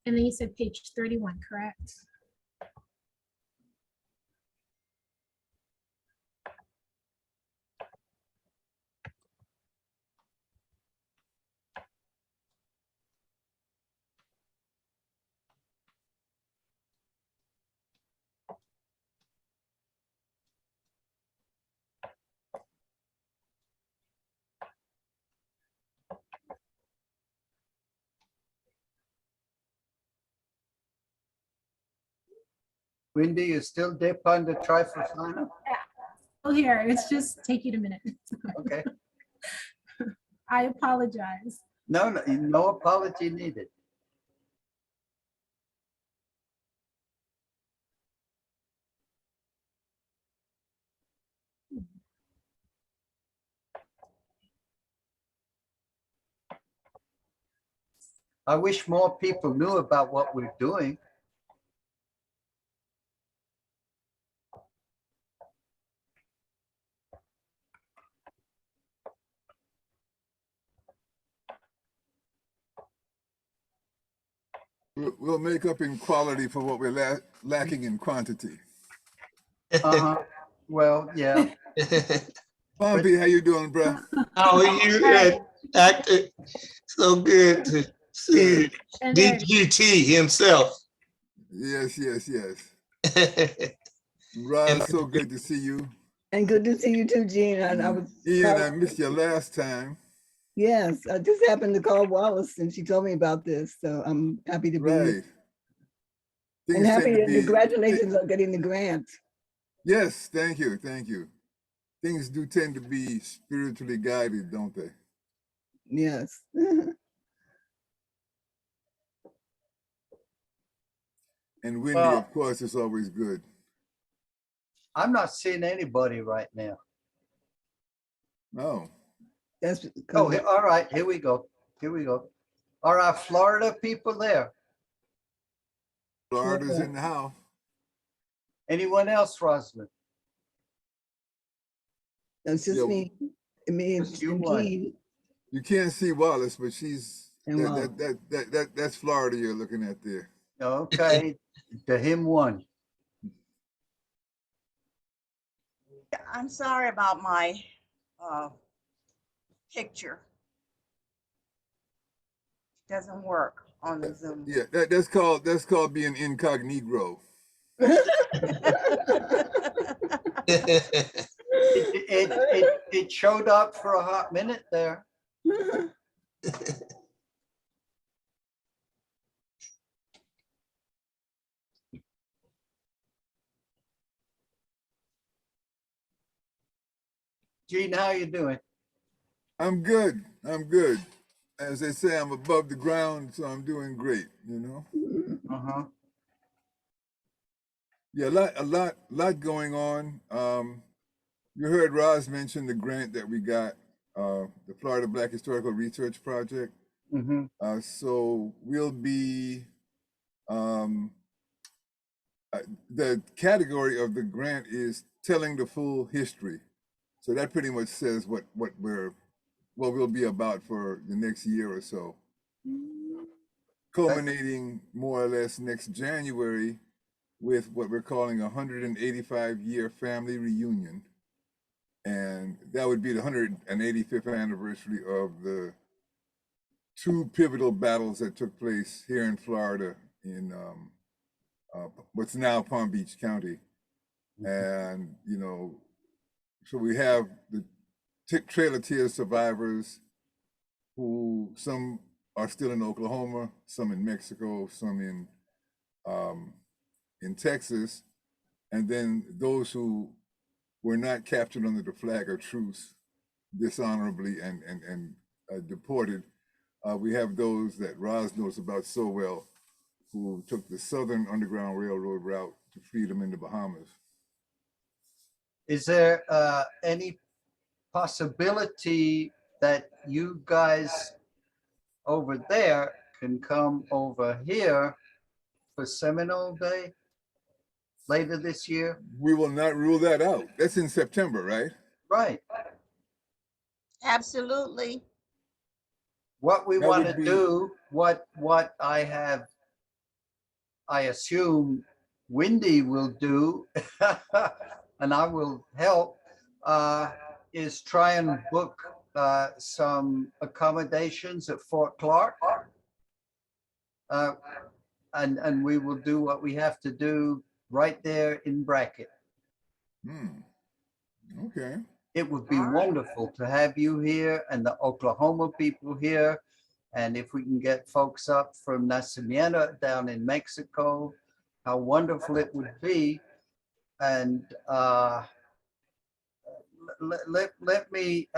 And then you said page 31, correct? Wendy, you still dip on the trifle? Oh, here, it's just taking a minute. Okay. I apologize. No, no apology needed. I wish more people knew about what we're doing. We'll make up in quality for what we're lacking in quantity. Well, yeah. Pompey, how you doing, bro? How are you, actor? So good to see DGT himself. Yes. Ron, so good to see you. And good to see you too, Gene. And Ian, I missed you last time. Yes, I just happened to call Wallace and she told me about this, so I'm happy to be here. And happy and congratulations on getting the grant. Yes, thank you. Things do tend to be spiritually guided, don't they? Yes. And Wendy, of course, is always good. I'm not seeing anybody right now. No. All right, here we go. Are our Florida people there? Florida's in the house. Anyone else, Rosalind? That's just me. Me and Jean. You can't see Wallace, but she's that's Florida you're looking at there. Okay, to him one. I'm sorry about my picture. It doesn't work on the Zoom. Yeah, that's called being incognito. It showed up for a hot minute there. Gene, how you doing? I'm good. As they say, I'm above the ground, so I'm doing great, you know? Yeah, a lot going on. You heard Roz mention the grant that we got, the Florida Black Historical Research Project. So we'll be, the category of the grant is telling the full history. So that pretty much says what we'll be about for the next year or so. Culminating more or less next January with what we're calling a 185-year family reunion. And that would be the 185th anniversary of the two pivotal battles that took place here in Florida in what's now Palm Beach County. And, you know, so we have the Trail of Tears survivors who some are still in Oklahoma, some in Mexico, some in Texas, and then those who were not captured under the flag of truce dishonorably and deported. We have those that Roz knows about so well, who took the Southern Underground Railroad route to freedom in the Bahamas. Is there any possibility that you guys over there can come over here for Seminole Day later this year? We will not rule that out. That's in September, right? Right. Absolutely. What we want to do, what I have I assume Wendy will do, and I will help, is try and book some accommodations at Fort Clark. And we will do what we have to do right there in Brackett. Okay. It would be wonderful to have you here and the Oklahoma people here. And if we can get folks up from Nacimiento down in Mexico, how wonderful it would be. And let me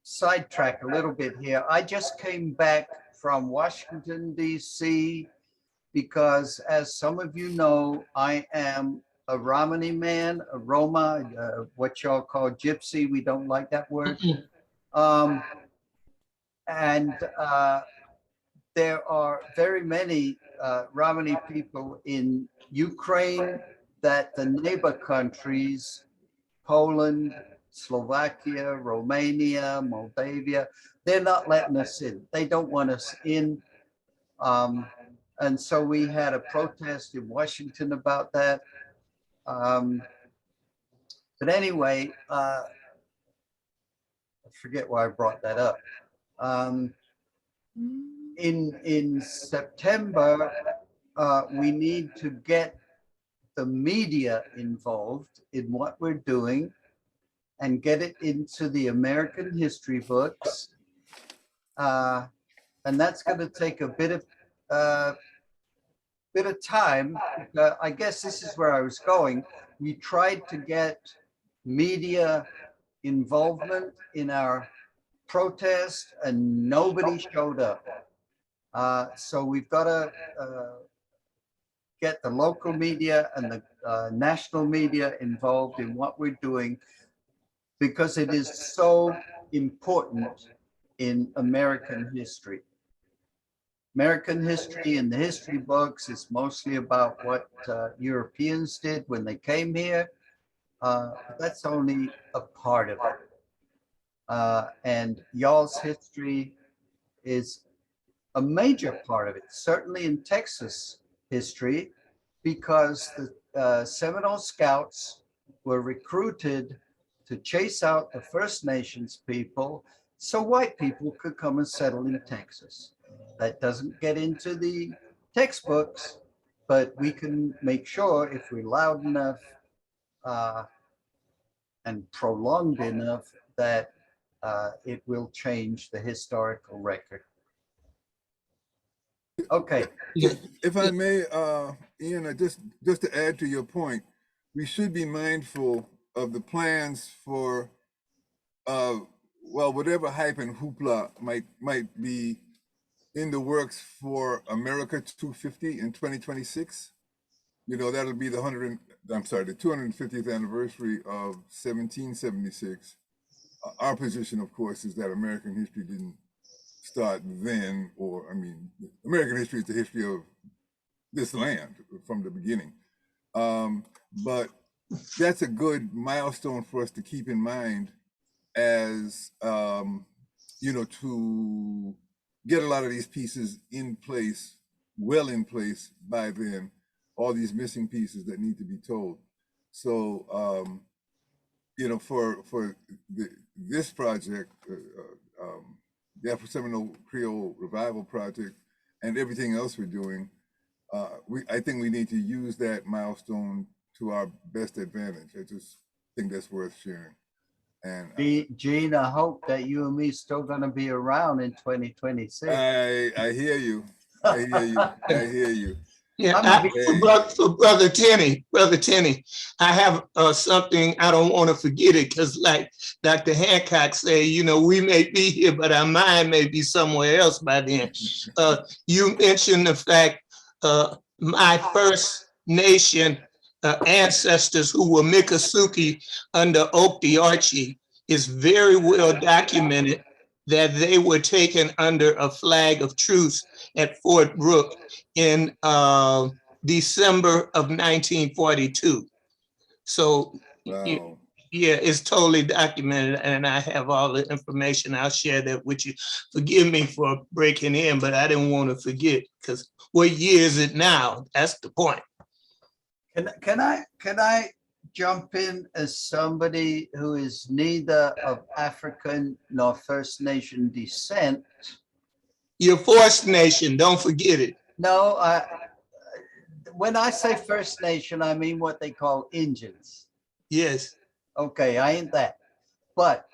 sidetrack a little bit here. I just came back from Washington, D.C., because as some of you know, I am a Romani man, a Roma, what y'all call gypsy. We don't like that word. And there are very many Romani people in Ukraine that the neighbor countries, Poland, Slovakia, Romania, Moldavia, they're not letting us in. They don't want us in. And so we had a protest in Washington about that. But anyway, I forget why I brought that up. In September, we need to get the media involved in what we're doing and get it into the American history books. And that's going to take a bit of time. I guess this is where I was going. We tried to get media involvement in our protest and nobody showed up. So we've got to get the local media and the national media involved in what we're doing, because it is so important in American history. American history in the history books is mostly about what Europeans did when they came here. That's only a part of it. And y'all's history is a major part of it, certainly in Texas history, because the Seminole Scouts were recruited to chase out the First Nations people so white people could come and settle in Texas. That doesn't get into the textbooks, but we can make sure if we're loud enough and prolonged enough that it will change the historical record. Okay. If I may, Ian, just to add to your point, we should be mindful of the plans for, well, whatever hype and hoopla might be in the works for America 250 in 2026. You know, that'll be the 250th anniversary of 1776. Our position, of course, is that American history didn't start then, or I mean, American history is the history of this land from the beginning. But that's a good milestone for us to keep in mind as, you know, to get a lot of these pieces in place, well in place by then, all these missing pieces that need to be told. So, you know, for this project, the Afro-Seminole Creole Revival Project, and everything else we're doing, I think we need to use that milestone to our best advantage. I just think that's worth sharing. And Gene, I hope that you and me still going to be around in 2026. I hear you. I hear you. I hear you. Yeah, for Brother Tenney, I have something, I don't want to forget it, because like Dr. Hancock said, you know, we may be here, but our mind may be somewhere else by then. You mentioned the fact my First Nation ancestors who were Miccosukee under Okti-Archie is very well documented that they were taken under a flag of truce at Fort Brooke in December of 1942. So, wow. Yeah, it's totally documented and I have all the information. I'll share that with you. Forgive me for breaking in, but I didn't want to forget because what year is it now? That's the point. Can I jump in as somebody who is neither of African nor First Nation descent? You're First Nation, don't forget it. No, when I say First Nation, I mean what they call Indians. Yes. Okay, I ain't that. But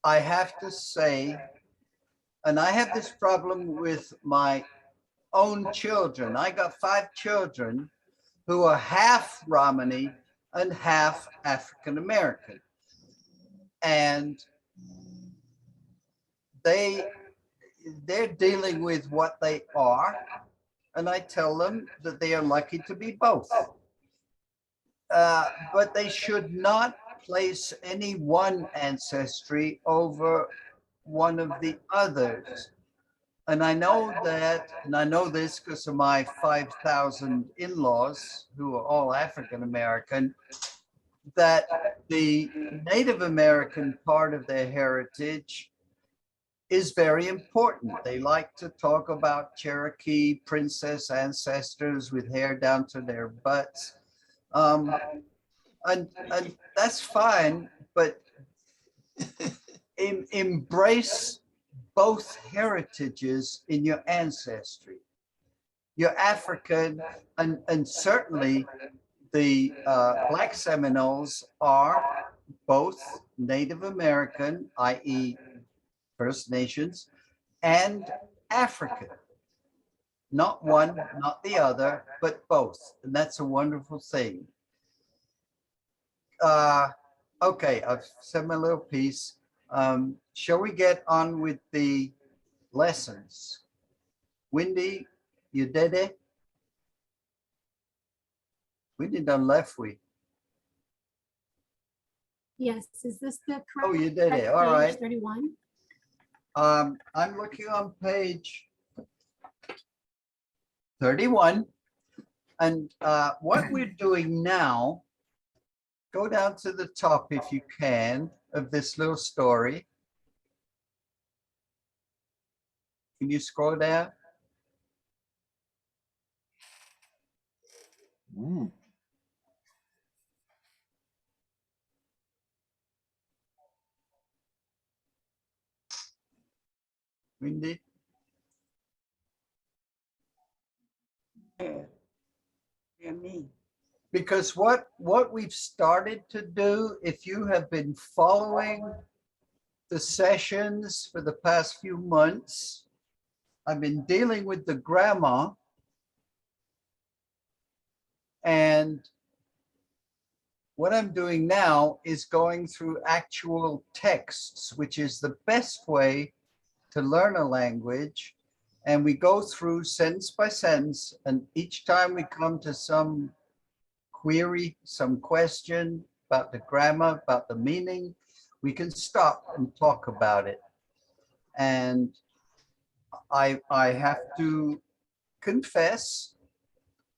I have to say, and I have this problem with my own children. I got 5 children who are half Romani and half African American. And they're dealing with what they are. And I tell them that they are lucky to be both. But they should not place any one ancestry over one of the others. And I know that, and I know this because of my 5,000 in-laws who are all African American, that the Native American part of their heritage is very important. They like to talk about Cherokee princess ancestors with hair down to their butts. And that's fine, but embrace both heritages in your ancestry. You're African, and certainly the Black Seminoles are both Native American, i.e. First Nations, and African. Not one, not the other, but both. And that's a wonderful thing. Okay, I've said my little piece. Shall we get on with the lessons? Wendy, you did it? Wendy done left we. Yes, is this the correct? Oh, you did it. page All right. 31. I'm looking on page 31. And what we're doing now, go down to the top if you can of this little story. Can you scroll down? Ooh. Wendy? Yeah, me. Because what we've started to do, if you have been following the sessions for the past few months, I've been dealing with the grammar, and what I'm doing now is going through actual texts, which is the best way to learn a language. And we go through sentence by sentence, and each time we come to some query, some question about the grammar, about the meaning, we can stop and talk about it. And I have to confess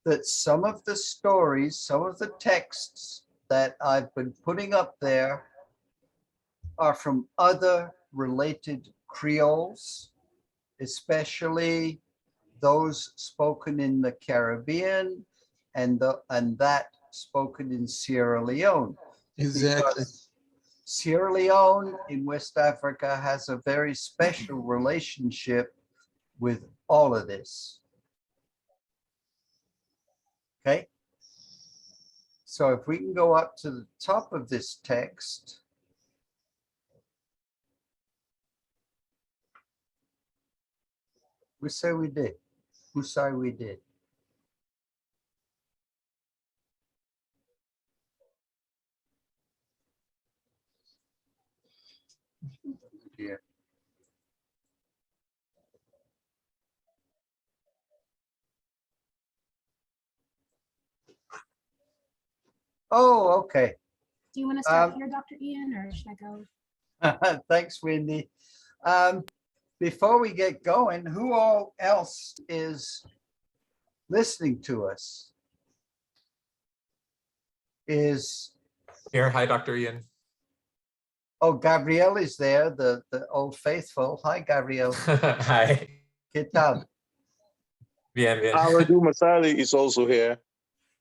that some of the stories, some of the texts that I've been putting up there are from other related Creoles, especially those spoken in the Caribbean and that spoken in Sierra Leone. Exactly. Because Sierra Leone in West Africa has a very special relationship with all of this. Okay. So if we can go up to the top of this text. We say we did. Who say we did? Yeah. Oh, okay. Do you want to start here, Dr. Ian, or should I go? Thanks, Wendy. Before we get going, who all else is listening to us? Is Here, hi, Dr. Ian. Oh, Gabrielle is there, the old faithful. Hi, Gabrielle. Hi. ¿Qué tal? Bien, bien. Amadou Masali is also here.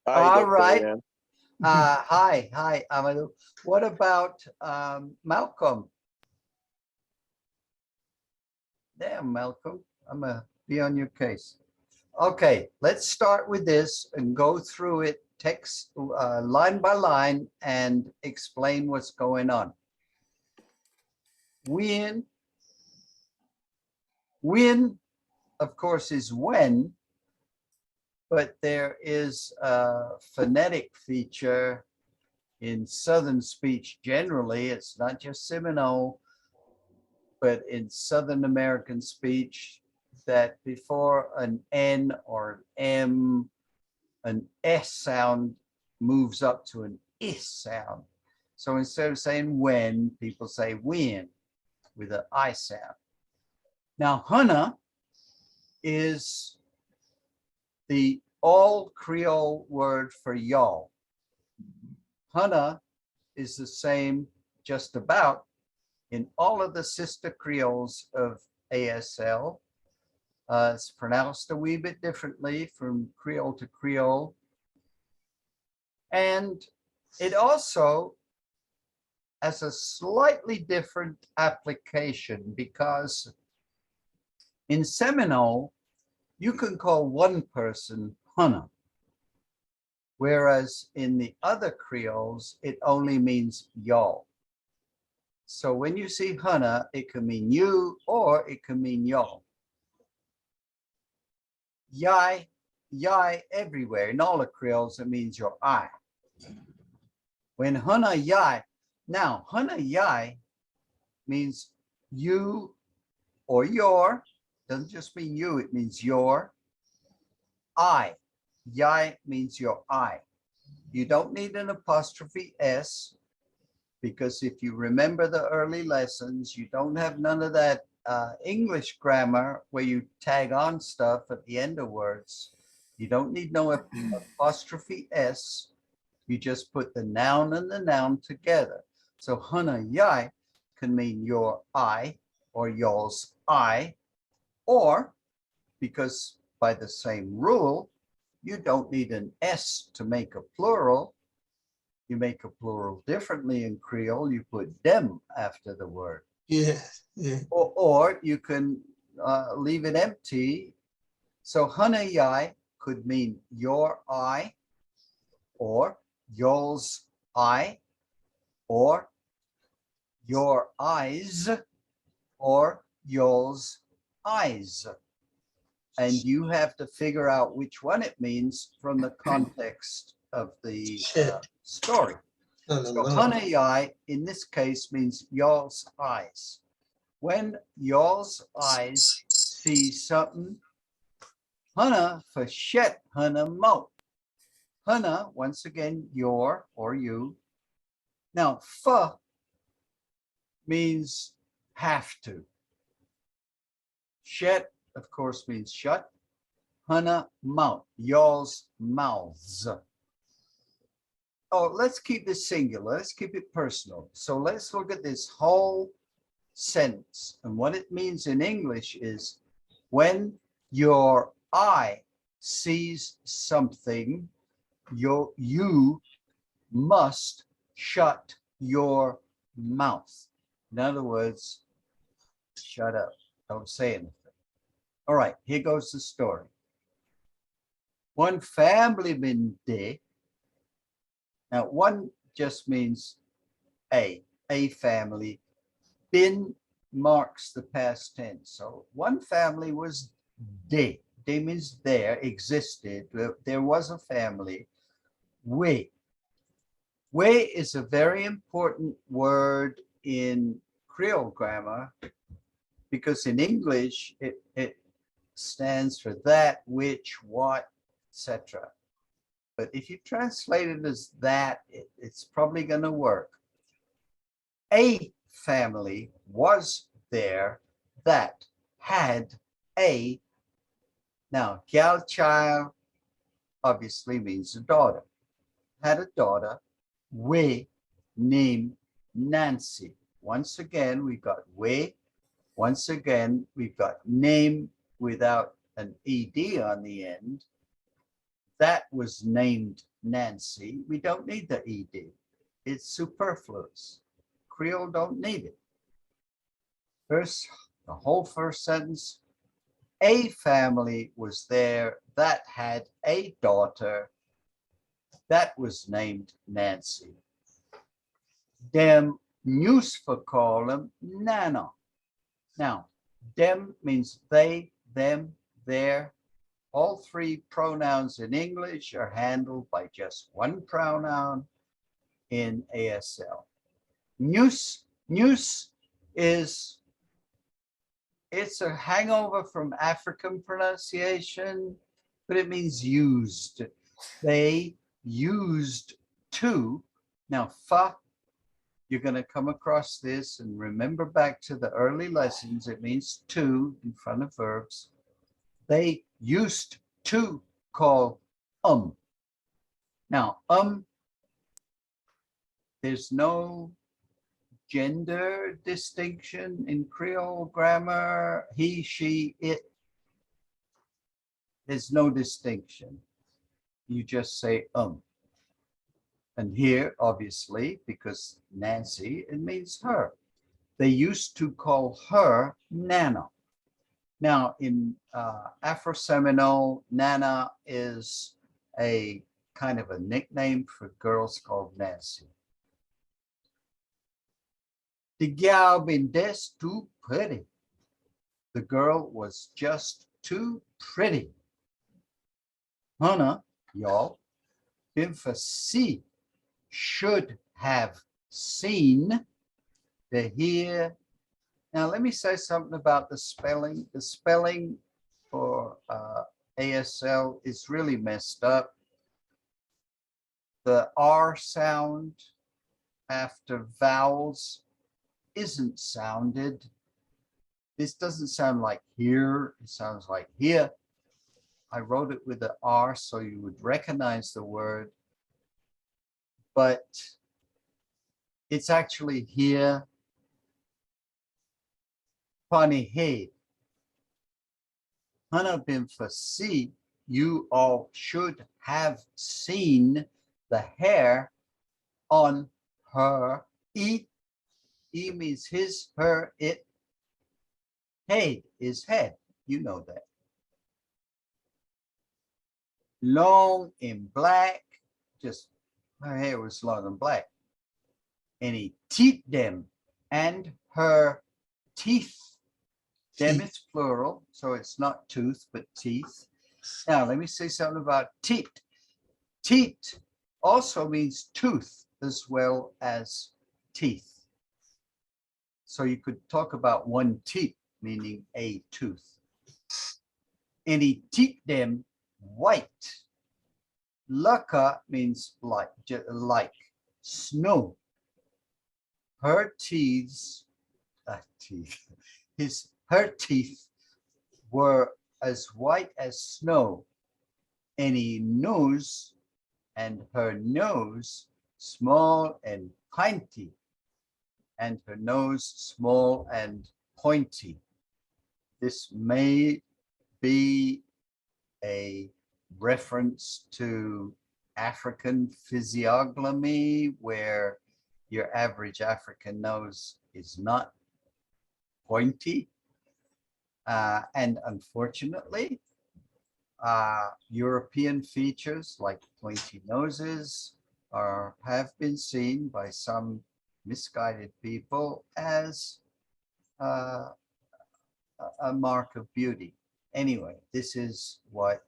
Hi, All Dr. right. Ian. Hi, Amadou. What about Malcolm? Damn, Malcolm, I'm gonna be on your case. Okay, let's start with this and go through it text line by line and explain what's going on. When, of course, is when, but there is a phonetic feature in Southern speech generally. It's not just Seminole, but in Southern American speech, that before an N or an M, an S sound moves up to an is sound. So instead of saying when, people say when with an I sound. Now, Hana is the all Creole word for y'all. Hana is the same just about in all of the sister Creoles of ASL. It's pronounced a wee bit differently from Creole to Creole. And it also has a slightly different application because in Seminole, you can call one person Hana, whereas in the other Creoles, it only means y'all. So when you see Hana, it can mean you or it can mean y'all. Yai, yai everywhere. In all the Creoles, it means your I. When Hana yai, now Hana yai means you or your, doesn't just mean you, it means your. I, yai means your I. You don't need an apostrophe S because if you remember the early lessons, you don't have none of that English grammar where you tag on stuff at the end of words. You don't need no apostrophe S. You just put the noun and the noun together. So Hana yai can mean your I or yours I, or because by the same rule, you don't need an S to make a plural. You make a plural differently in Creole. You put them after the word. Yeah, yeah. Or you can leave it empty. So Hana yai could mean your I, or yours I, or your eyes, or yours eyes. And you have to figure out which one it means from the context of the story. So Hana yai in this case means y'all's eyes. When y'all's eyes see something, Hana for shet Hana mo. Hana, once again, your or you. Now, fa means have to. Shet, of course, means shut. Hana mouth, y'all's mouths. Oh, let's keep this singular. Let's keep it personal. So let's look at this whole sentence. And what it means in English is when your eye sees something, you must shut your mouth. In other words, shut up. Don't say anything. All right, here goes the story. One family been day. Now, one just means a family. Bin marks the past tense. So one family was de. De means there, existed. There was a family. We. We is a very important word in Creole grammar because in English, it stands for that, which, what, etc. But if you translate it as that, it's probably going to work. A family was there that had a, now gal child obviously means a daughter, had a daughter, we named Nancy. Once again, we got way. Once again, we've got name without an ed on the end. That was named Nancy. We don't need the ed. It's superfluous. Creole don't need it. First, the whole first sentence, a family was there that had a daughter that was named Nancy. Them used to call them Nana. Now, them means they, them, their. All three pronouns in English are handled by just one pronoun in ASL. News is, it's a hangover from African pronunciation, but it means used. They used to. Now, fa, you're going to come across this and remember back to the early lessons. It means to in front of verbs. They used to call Now, there's no gender distinction in Creole grammar. He, she, it. There's no distinction. You just say And here, obviously, because Nancy, it means her. They used to call her Nana. Now, in Afro-Seminole, Nana is a kind of a nickname for girls called Nancy. The gal been des too pretty. The girl was just too pretty. Hannah, y'all, been for see, should have seen, the hear. Now, let me say something about the spelling. The spelling for ASL is really messed up. The R sound after vowels isn't sounded. This doesn't sound like here. It sounds like here. I wrote it with the R so you would recognize the word, but it's actually here. Funny head. Hannah been for see, you all should have seen the hair on her. E means his, her, it. Head is head. You know that. Long in black, just her hair was long and black. And he teeth them and her teeth. Them is plural, so it's not tooth, but teeth. Now, let me say something about teeth. Teeth also means tooth as well as teeth. So you could talk about one teeth, meaning a tooth. And he teeth them white. Laka means like snow. Her teeth, her teeth were as white as snow. Any nose and her nose small and pointy, and her nose small and pointy. This may be a reference to African physiognomy, where your average African nose is not pointy. And unfortunately, European features like pointy noses have been seen by some misguided people as a mark of beauty. Anyway, this is what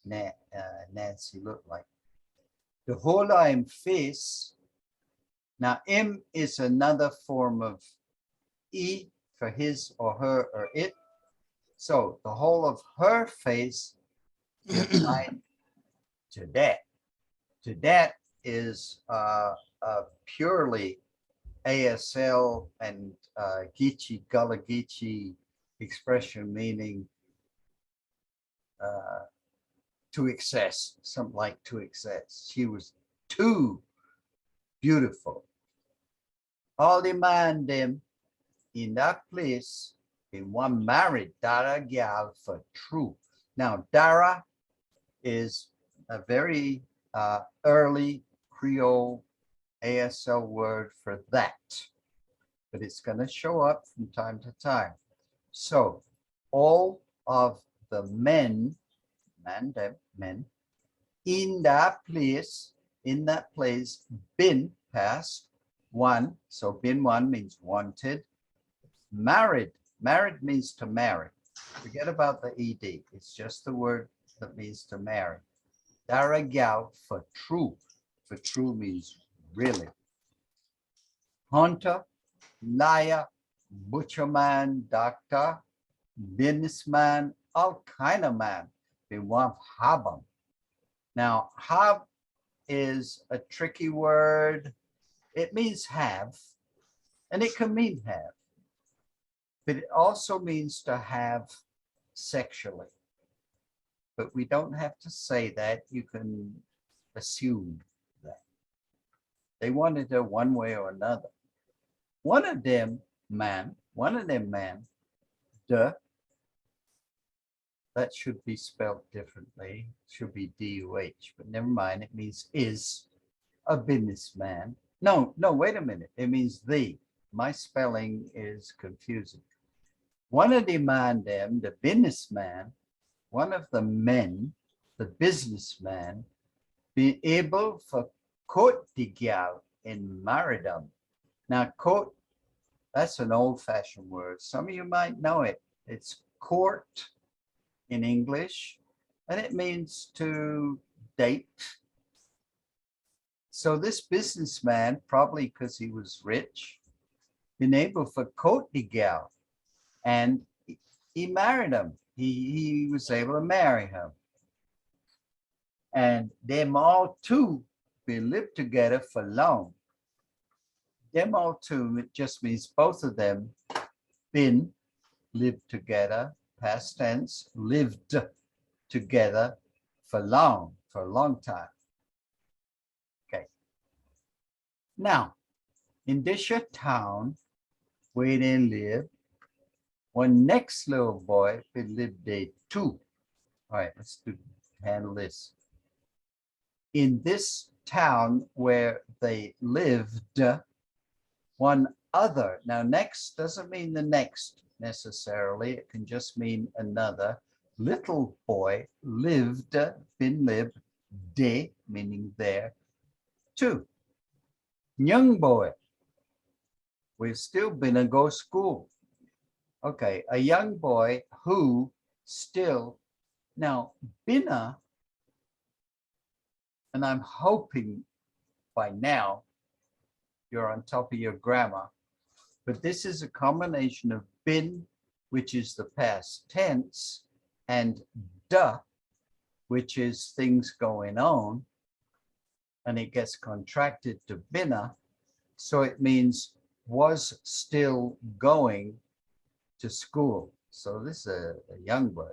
Nancy looked like. The whole I'm face. Now, M is another form of E for his or her or it. So the whole of her face is like to that. To that is a purely ASL and Geechee Gullah Geechee expression, meaning to excess, something like to excess. She was too beautiful. all the man them in that place, in one married Dara gal for true. Now, Dara is a very early Creole ASL word for that, but it's going to show up from time to time. So all of the men, men, in that place, been past one. So been one means wanted. Married means to marry. Forget about the ed. It's just the word that means to marry. Daragal for true. For true means really. Hunter, liar, butcherman, doctor, businessman, all kind of man. They want habam. Now, hab is a tricky word. It means have, and it can mean have, but it also means to have sexually. But we don't have to say that. You can assume that. They wanted it one way or another. One of them man, duh, that should be spelled differently. Should be D-U-H, but never mind. It means is a businessman. No, wait a minute. It means the. My spelling is confusing. One of the man them, the businessman, one of the men, the businessman, be able for court the gal in marriedom. Now, court, that's an old-fashioned word. Some of you might know it. It's court in English, and it means to date. So this businessman, probably because he was rich, been able for court the gal, and he married him. He was able to marry him. And them all two will live together for long. Them all two, it just means both of them been lived together, past tense, lived together for a long time. Okay. Now, in this your town where they live, one next little boy will live there too. All right, let's handle this. In this town where they lived, one other. Now, next doesn't mean the next necessarily. It can just mean another. Little boy lived, been lived, de, meaning there, too. Young boy, we've still been a go school. Okay, a young boy who still, now, binna, and I'm hoping by now you're on top of your grammar, but this is a combination of been, which is the past tense, and duh, which is things going on, and it gets contracted to binna, so it means was still going to school. So this is a young boy.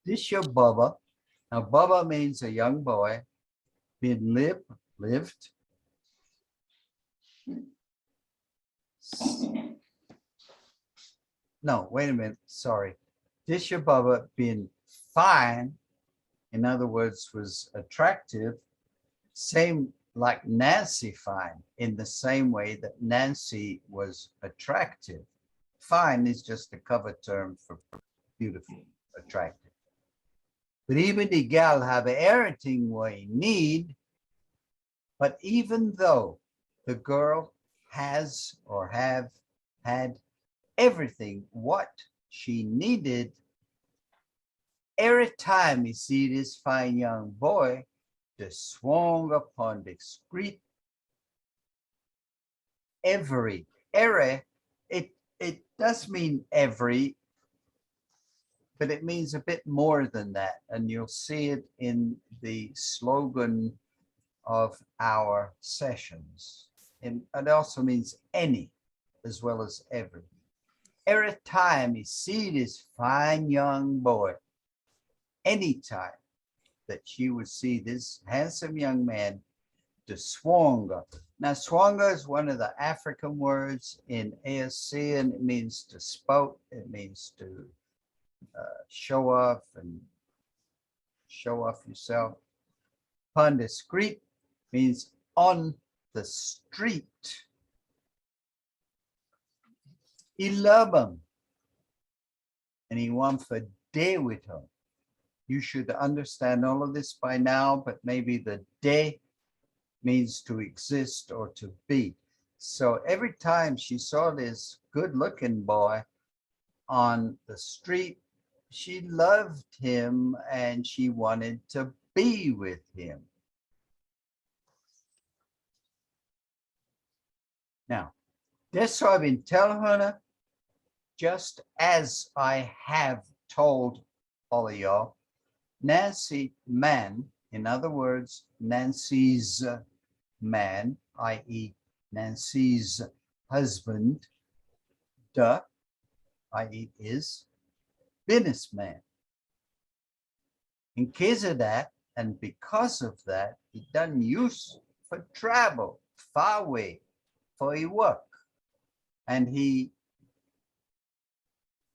This your Bubba. Now Bubba means a young boy, been lived. No, wait a minute, sorry. This your Bubba been fine, in other words, was attractive, same like Nancy fine, in the same way that Nancy was attractive. Fine is just a cover term for beautiful, attractive. But even the gal have everything we need, but even though the girl has or have had everything what she needed, every time you see this fine young boy, the swung upon the street, it does mean every, but it means a bit more than that. And you'll see it in the slogan of our sessions. And it also means any as well as every. Every time you see this fine young boy, anytime that you would see this handsome young man, the swung Now, swanga is one of the African words in ASC, and it means to spout. It means to show off and show off yourself. Pun discreet means on the street. He love him, and he want for day with him. You should understand all of this by now, but maybe the day means to exist or to be. So every time she saw this good-looking boy on the street, she loved him and she wanted to be with him. Now, this I've been telling her, just as I have told all of y'all, Nancy man, in other words, Nancy's man, i.e. Nancy's husband, i.e. is businessman. In case of that, and because of that, he done use for travel far away for his work. And he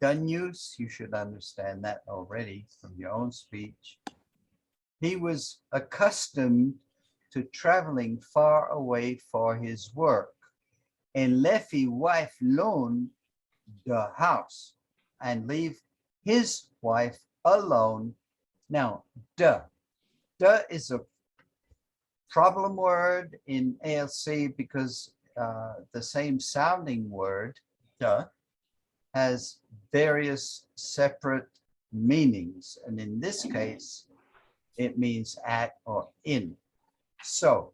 done use, you should understand that already from your own speech. He was accustomed to traveling far away for his work and left his wife alone the house and leave his wife alone. Now, duh is a problem word in ALC because the same sounding word, duh, has various separate meanings. And in this case, it means at or in. So,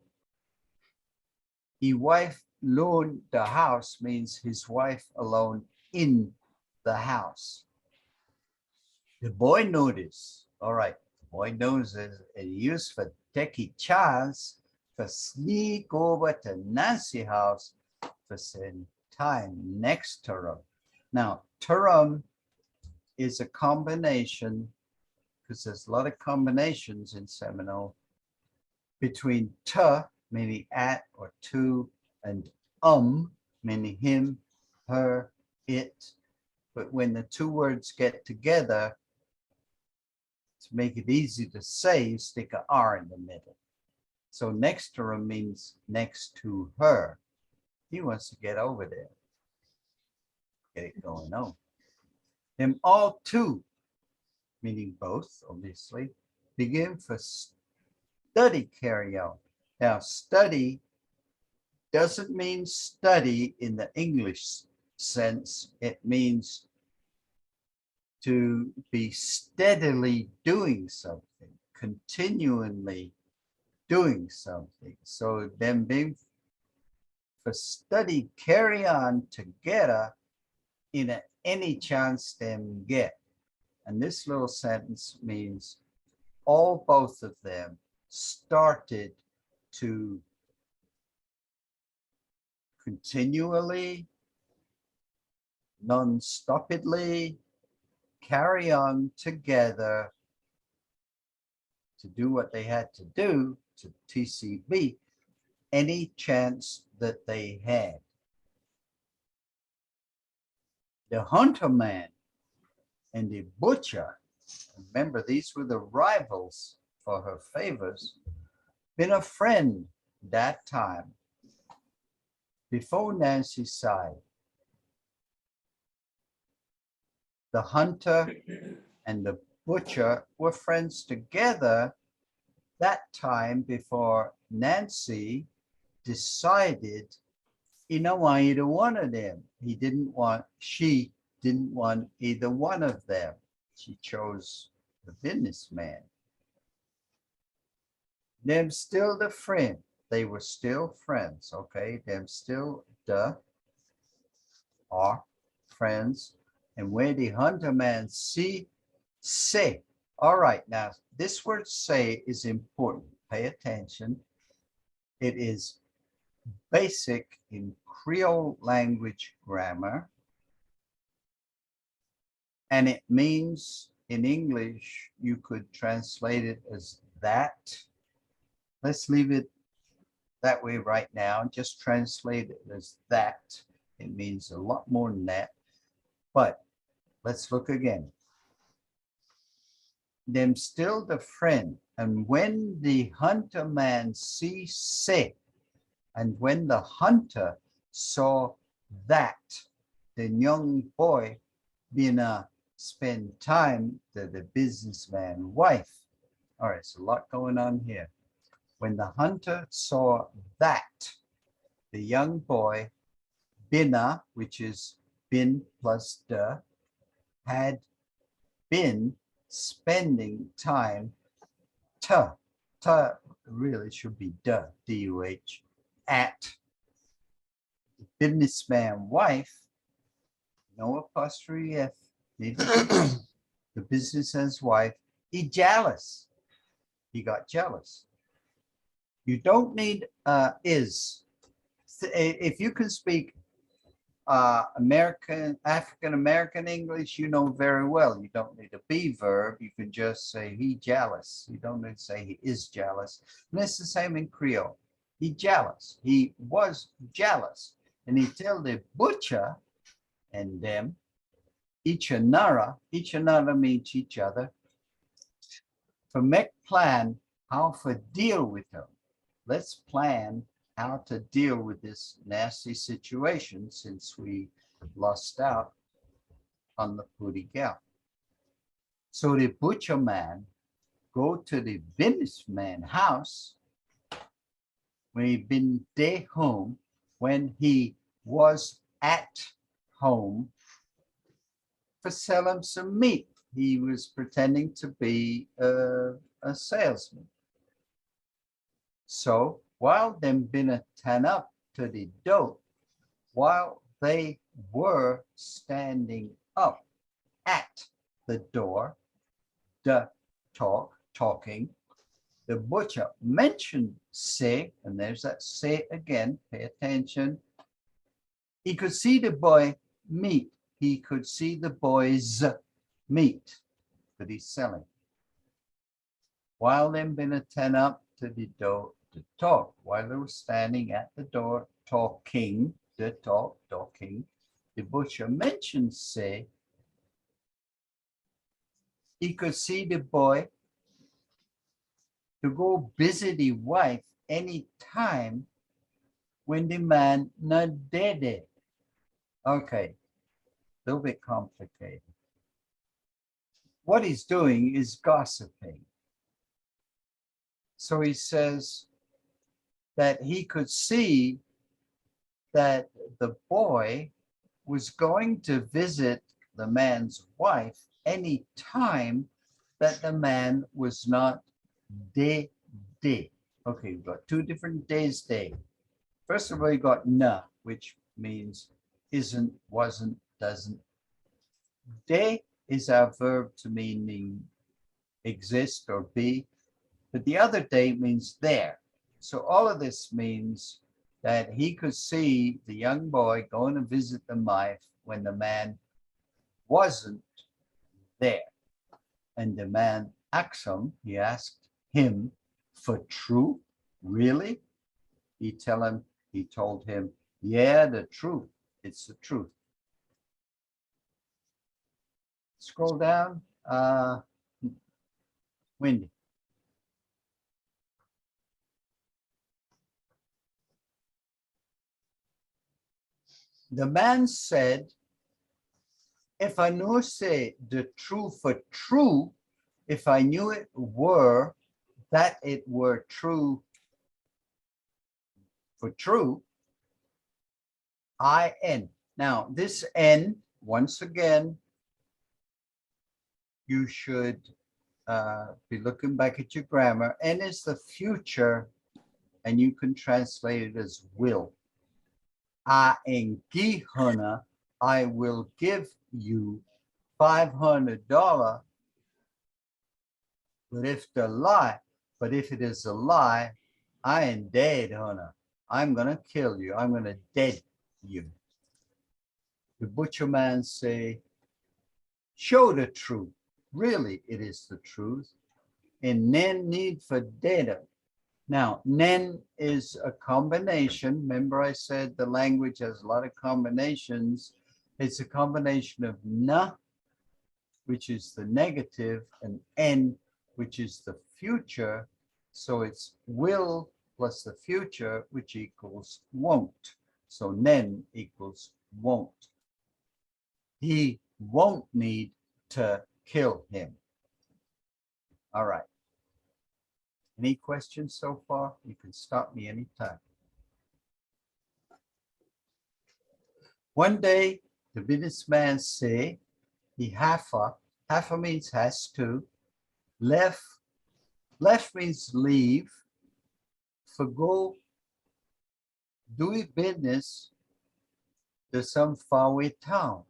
his wife alone the house means his wife alone in the house. The boy noticed, all right, the boy knows it used for take a chance to sneak over to Nancy's house for some time next to her. Now, Turum is a combination, because there's a lot of combinations in Seminole, between ta, meaning at or to, and meaning him, her, it. But when the two words get together, to make it easy to say, you stick an R in the middle. So next to her means next to her. He wants to get over there. Get it going on. Them all two, meaning both, obviously, begin for study carry on. Now, study doesn't mean study in the English sense. It means to be steadily doing something, continually doing something. So them being for study carry on together in any chance them get. And this little sentence means both of them started to continually, non-stoppedly carry on together to do what they had to do to TCB any chance that they had. The hunter man and the butcher, remember these were the rivals for her favors, been a friend that time before Nancy's side. The hunter and the butcher were friends together that time before Nancy decided, you know, either one of them. She didn't want either one of them. She chose the businessman. Them still the friend. They were still friends, okay? Them still are friends. And where the hunter man say. All right, now this word say is important. Pay attention. It is basic in Creole language grammar. And it means in English, you could translate it as that. Let's leave it that way right now. Just translate it as that. It means a lot more than that. But let's look again. Them still the friend, and when the hunter man see say, and when the hunter saw that the young boy being spend time to the businessman wife. All right, it's a lot going on here. When the hunter saw that the young boy bina, which is bin plus the, had been spending time ta really should be D-U-H, at the businessman wife, no apostrophe F, the businessman's wife, he jealous. He got jealous. You don't need is. If you can speak African-American English, you know very well. You don't need a be verb. You can just say he jealous. You don't need to say he is jealous. And it's the same in Creole. He jealous. He was jealous. And he tell the butcher and them, each another means each other, for make plan how to deal with them. Let's plan how to deal with this nasty situation since we lost out on the Pootie gal. So the butcher man go to the businessman house when he been day home, when he was at home, for sell him some meat. He was pretending to be a salesman. So while them been a turn up to the door, while they were standing up at the door, talking, the butcher mentioned say, and there's that say again, pay attention. He could see the boy meat. He could see the boy's meat that he's selling. While them been a turn up to the door to talk, while they were standing at the door talking, talking, the butcher mentioned say, he could see the boy to go visit the wife any time when the man not dead. Okay, a little bit complicated. What he's doing is gossiping. So he says that he could see that the boy was going to visit the man's wife any time that the man was not day. Okay, we've got two different days day. First of all, you got na, which means isn't, wasn't, doesn't. Day is our verb to meaning exist or be, but the other day means there. So all of this means that he could see the young boy going to visit the wife when the man wasn't there. And the man asked him, he asked him, for true, really? He told him, yeah, the truth, it's the truth. Scroll down, Wendy. The man said, if I knew say the true for true, if I knew it were, that it were true for true, I N. Now this N, once again, you should be looking back at your grammar. N is the future, and you can translate it as will. I will give you $500, but if it is a lie, I am dead, Hannah. I'm gonna kill you. I'm gonna dead you. The butcher man say, show the truth. Really, it is the truth. And then need for data. Now, nen is a combination. Remember I said the language has a lot of combinations. It's a combination of na, which is the negative, and n, which is the future. So it's will plus the future, which equals won't. So nen equals won't. He won't need to kill him. All right. Any questions so far? You can stop me anytime. One day, the businessman say, he halfa means has to, left means leave, for go do business to some faraway town.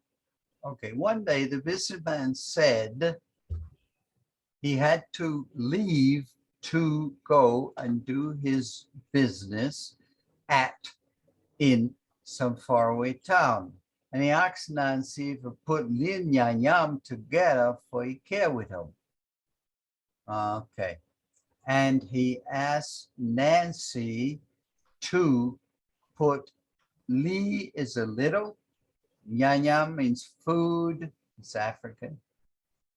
Okay, one day the businessman said he had to leave to go and do his business in some faraway town. And he asked Nancy if he put Lin Yan Yam together for he care with him. Okay. And he asked Nancy to put Li is a little, Yan Yam means food, it's African,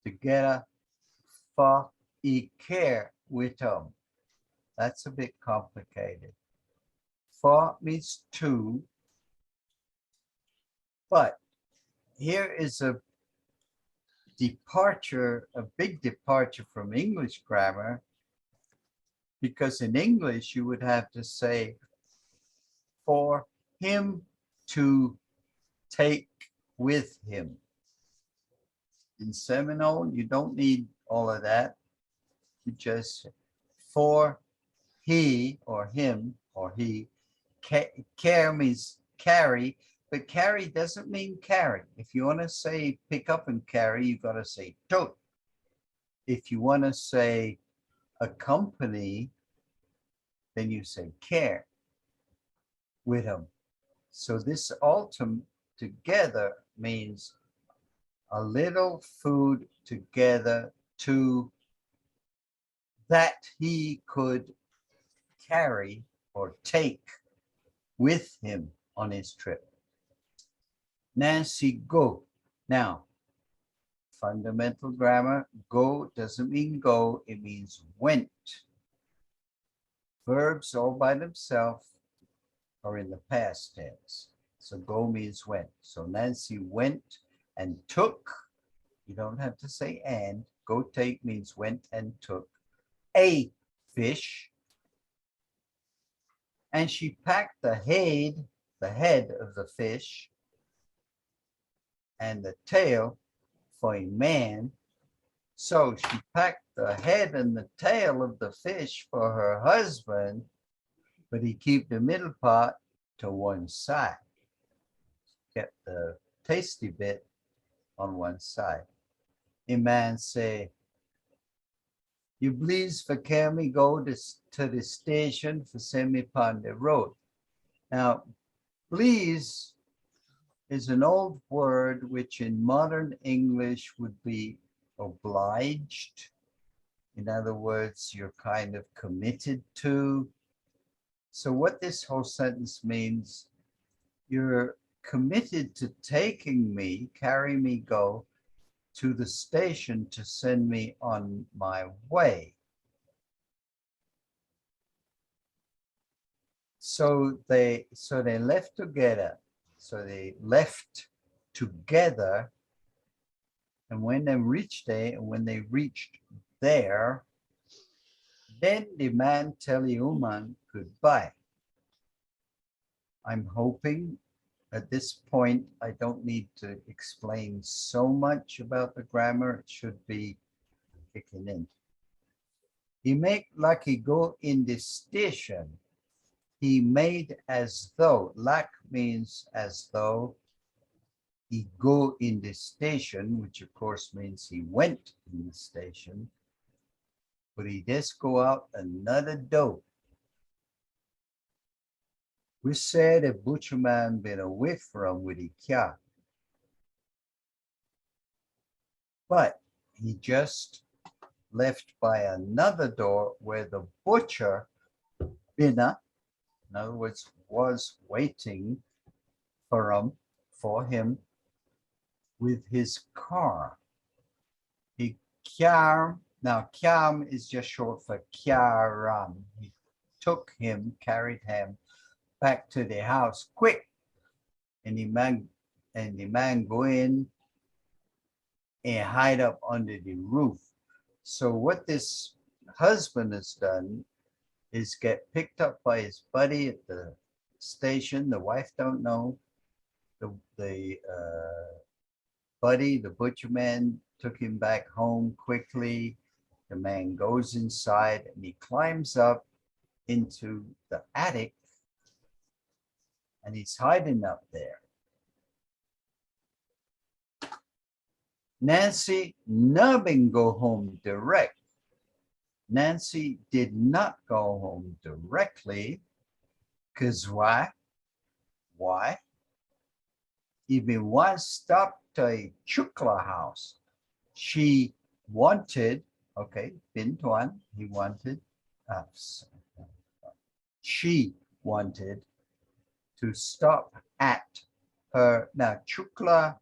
together for he care with him. That's a bit complicated. For means two, but here is a departure, a big departure from English grammar, because in English you would have to say for him to take with him. In Seminole, you don't need all of that. You just for he or him or he. Care means carry, but carry doesn't mean carry. If you want to say pick up and carry, you got to say tote. If you want to say accompany, then you say care with him. So this ultimate together means a little food together to that he could carry or take with him on his trip. Nancy go. Now, fundamental grammar, go doesn't mean go, it means went. Verbs all by themselves are in the past tense. So go means went. So Nancy went and took, you don't have to say and, go take means went and took a fish, and she packed the head of the fish and the tail for a man. So she packed the head and the tail of the fish for her husband, but he kept the middle part to one side. Kept the tasty bit on one side. A man say, you please for carry me go to the station for send me upon the road. Now, please is an old word which in modern English would be obliged. In other words, you're kind of committed to. So what this whole sentence means, you're committed to taking me, carry me go to the station to send me on my way. So they left together. So they left together. And when they reached there, then the man tell the woman goodbye. I'm hoping at this point, I don't need to explain so much about the grammar. It should be kicking in. He make like he go in the station. He made as though, like means as though, he go in the station, which of course means he went in the station, but he just go out another door. We said a butcherman been away from with the cat, but he just left by another door where the butcher dinner. In other words, was waiting for him with his car. He now Kiam is just short for Kiaram. He took him, carried him back to the house quick. And the man go in and hide up under the roof. So what this husband has done is get picked up by his buddy at the station. The wife don't know. The buddy, the butcher man, took him back home quickly. The man goes inside and he climbs up into the attic and he's hiding up there. Nancy Nubbin go home direct. Nancy did not go home directly, because why? Why? Even once stopped to a Chukla house. She wanted, okay, Bintuan, he wanted, she wanted to stop at her. Now, Chukla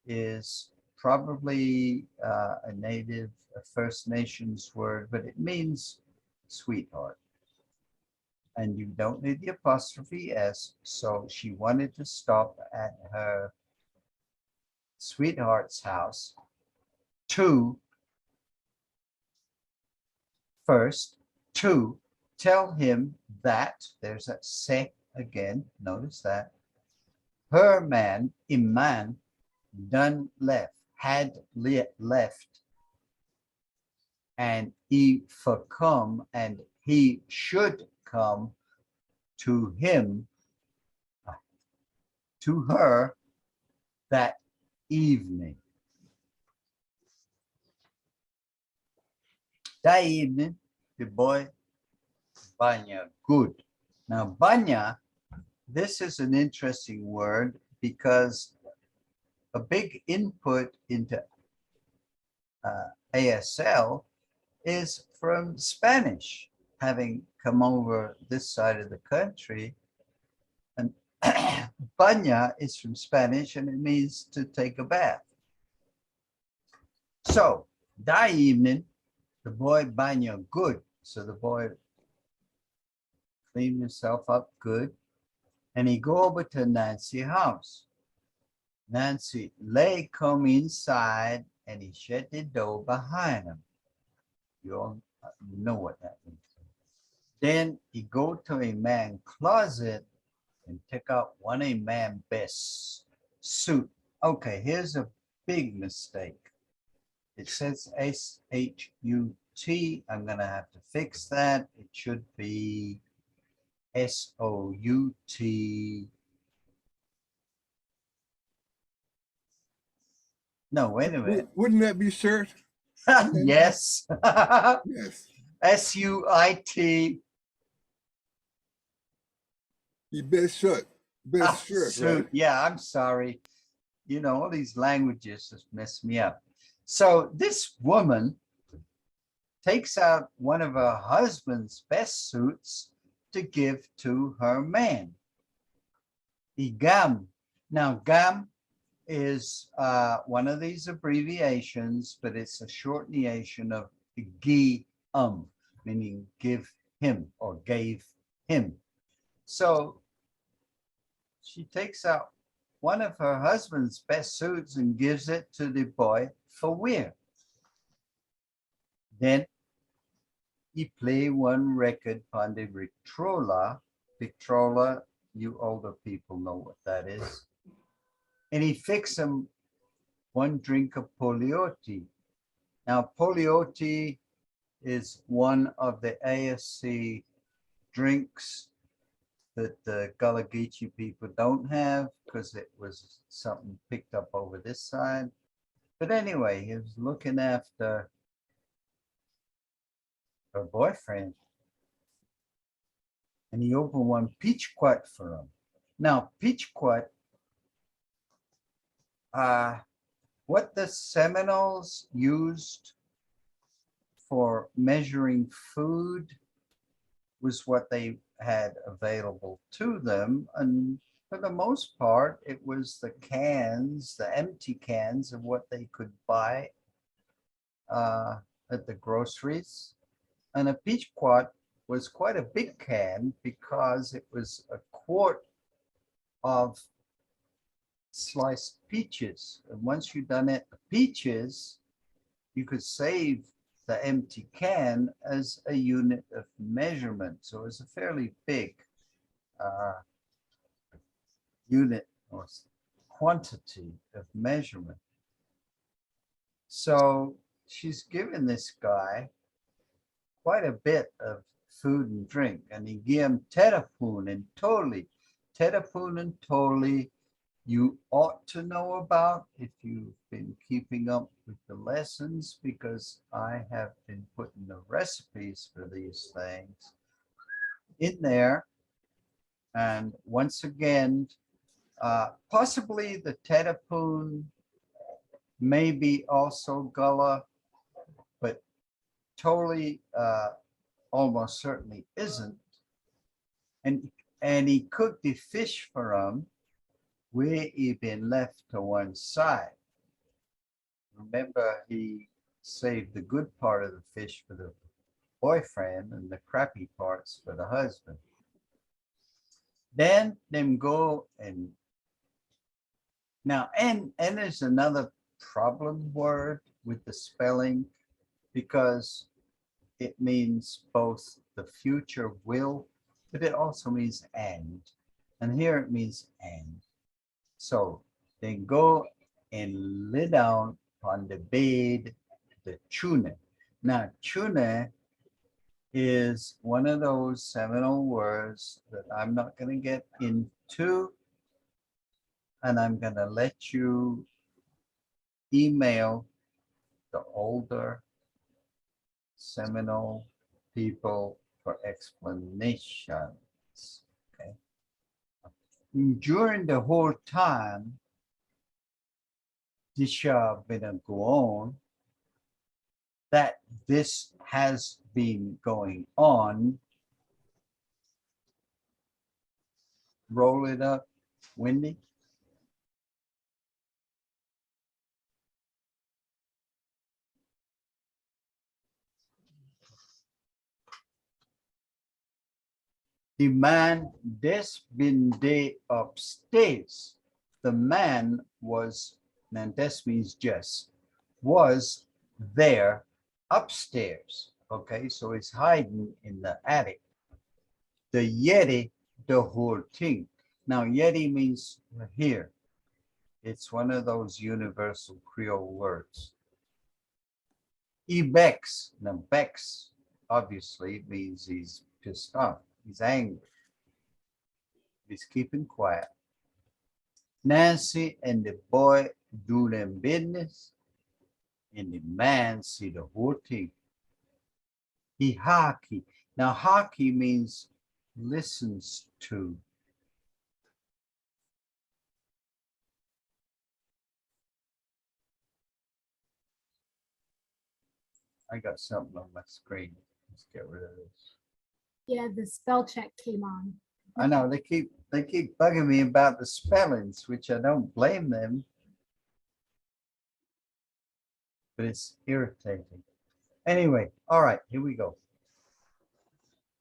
is probably a native, a First Nations word, but it means sweetheart. And you don't need the apostrophe S, so she wanted to stop at her sweetheart's house to tell him that, there's that se again, notice that, her man, Iman, done left, had left, and he for come, and he should come to him, to her, that evening. That evening, the boy Banya good. Now Banya, this is an interesting word because a big input into ASL is from Spanish, having come over this side of the country. And Banya is from Spanish and it means to take a bath. So that evening, the boy Banya good. So the boy cleaned himself up good and he go over to Nancy's house. Nancy lay come inside and he shut the door behind him. You all know what that means. Then he go to a man closet and take out one of a man best suit. Okay, here's a big mistake. It says S-H-U-T. I'm gonna have to fix that. It should be S-O-U-T. No, wait a minute. Wouldn't that be shirt? Yes. Yes. S-U-I-T. The best shirt. Best shirt, Suit. right? Yeah, I'm sorry. You know, all these languages just mess me up. So this woman takes out one of her husband's best suits to give to her man. Igam. Now, gam is one of these abbreviations, but it's a shortenation of gi meaning give him or gave him. So she takes out one of her husband's best suits and gives it to the boy for wear. Then he play one record on the Victrola. Victrola, you older people know what that is. And he fixed him one drink of Poliotti. Now, Poliotti is one of the ASC drinks that the Gullah Geechee people don't have because it was something picked up over this side. But anyway, he was looking after her boyfriend and he opened one Peachquat for him. Now, Peachquat, what the Seminoles used for measuring food was what they had available to them. And for the most part, it was the cans, the empty cans of what they could buy at the groceries. And a peach quart was quite a big can because it was a quart of sliced peaches. And once you've done it, the peaches, you could save the empty can as a unit of measurement. So it's a fairly big unit or quantity of measurement. So she's given this guy quite a bit of food and drink, and he gave him terapun and toli. Terapun and toli you ought to know about if you've been keeping up with the lessons, because I have been putting the recipes for these things in there. And once again, possibly the terapun, maybe also gullah, but totally almost certainly isn't. And he cooked the fish for him where he been left to one side. Remember, he saved the good part of the fish for the boyfriend and the crappy parts for the husband. Then them go and now, and there's another problem word with the spelling, because it means both the future will, but it also means and here it means and. So then go and lay down on the bed, the chune. Now, chune is one of those Seminole words that I'm not going to get into, and I'm going to let you email the older Seminole people for explanations. Okay. During the whole time this been go on, that this has been going on. Roll it up, Wendy. The man des been day upstairs. The man was, and des means just, was there upstairs. Okay, so it's hiding in the attic. The Yeti, the whole thing. Now, Yeti means here. It's one of those universal Creole words. Ibex, now Bex obviously means he's pissed off. He's angry. He's keeping quiet. Nancy and the boy do them business, and the man see the whole thing. He hockey. Now hockey means listens to. I got something on my screen. Let's get rid of this. Yeah, the spell check came on. I know they keep bugging me about the spellings, which I don't blame them, but it's irritating. Anyway, all right, here we go.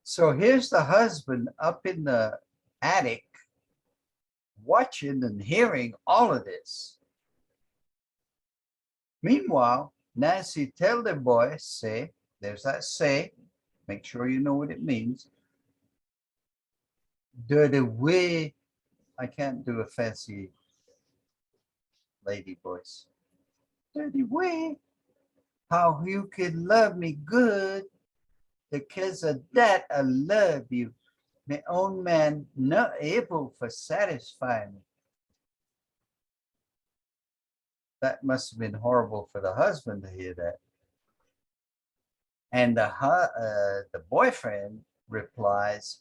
So here's the husband up in the attic watching and hearing all of this. Meanwhile, Nancy tell the boy, say, there's that say, make sure you know what it means. Dirty way, I can't do a fancy lady voice. Dirty way, how you could love me good, because of that I love you. My own man not able for satisfy me. That must have been horrible for the husband to hear that. And the boyfriend replies,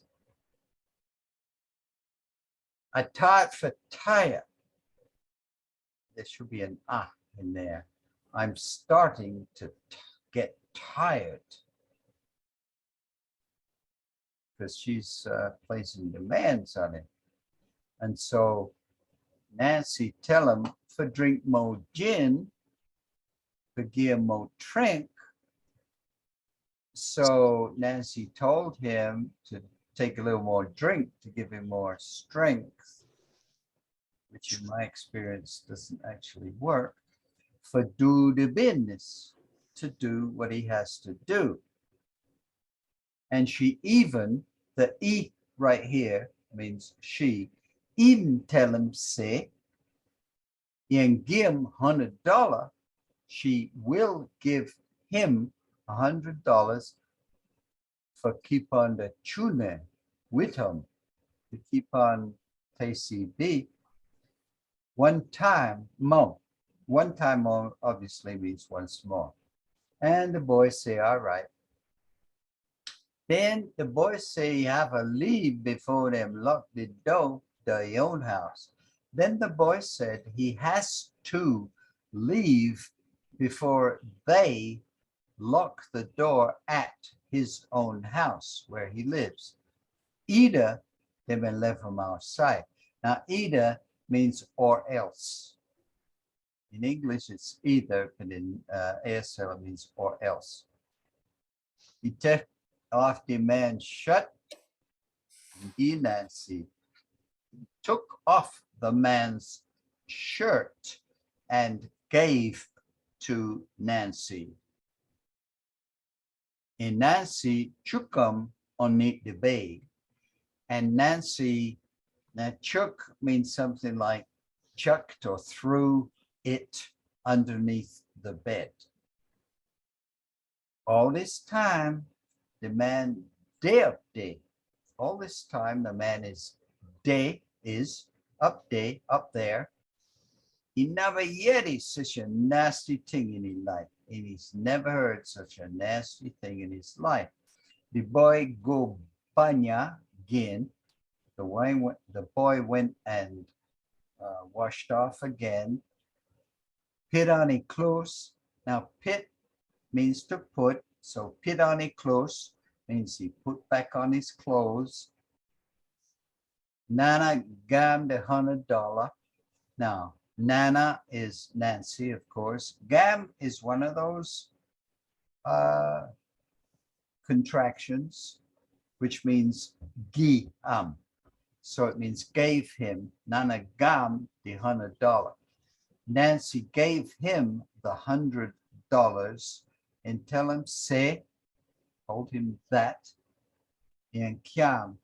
I taught for tire. There should be an ah in there. I'm starting to get tired. because she's placing demands on him. And so Nancy tell him for drink more gin, for give more drink. So Nancy told him to take a little more drink to give him more strength, which in my experience doesn't actually work, for do the business, to do what he has to do. And she even, the E right here means she, even tell him say, and give him $100, she will give him $100 for keep on the tune with him, to keep on TCB. One time more. One time more obviously means once more. And the boys say, all right. Then the boys say, have a leave before them lock the door, their own house. Then the boy said he has to leave before they lock the door at his own house where he lives. Either they may let him outside. Now, either means or else. In English, it's either, but in ASL, it means or else. He took off the man's shirt. He, Nancy, took off the man's shirt and gave to Nancy. And Nancy took him underneath the bed. And Nancy, now chuck means something like chucked or threw it underneath the bed. All this time, the man day up day. All this time, the man is day, is up day, up there. He never yet is such a nasty thing in his life. And he's never heard such a nasty thing in his life. The boy go banya again. The boy went and washed off again. Put on his clothes. Now, put means to put. So put on his clothes means he put back on his clothes. Nana gam the $100. Now, Nana is Nancy, of course. Gam is one of those contractions, which means gi am. So it means gave him. Nana gam the $100. Nancy gave him the $100 and tell him say, told him that, and Kiam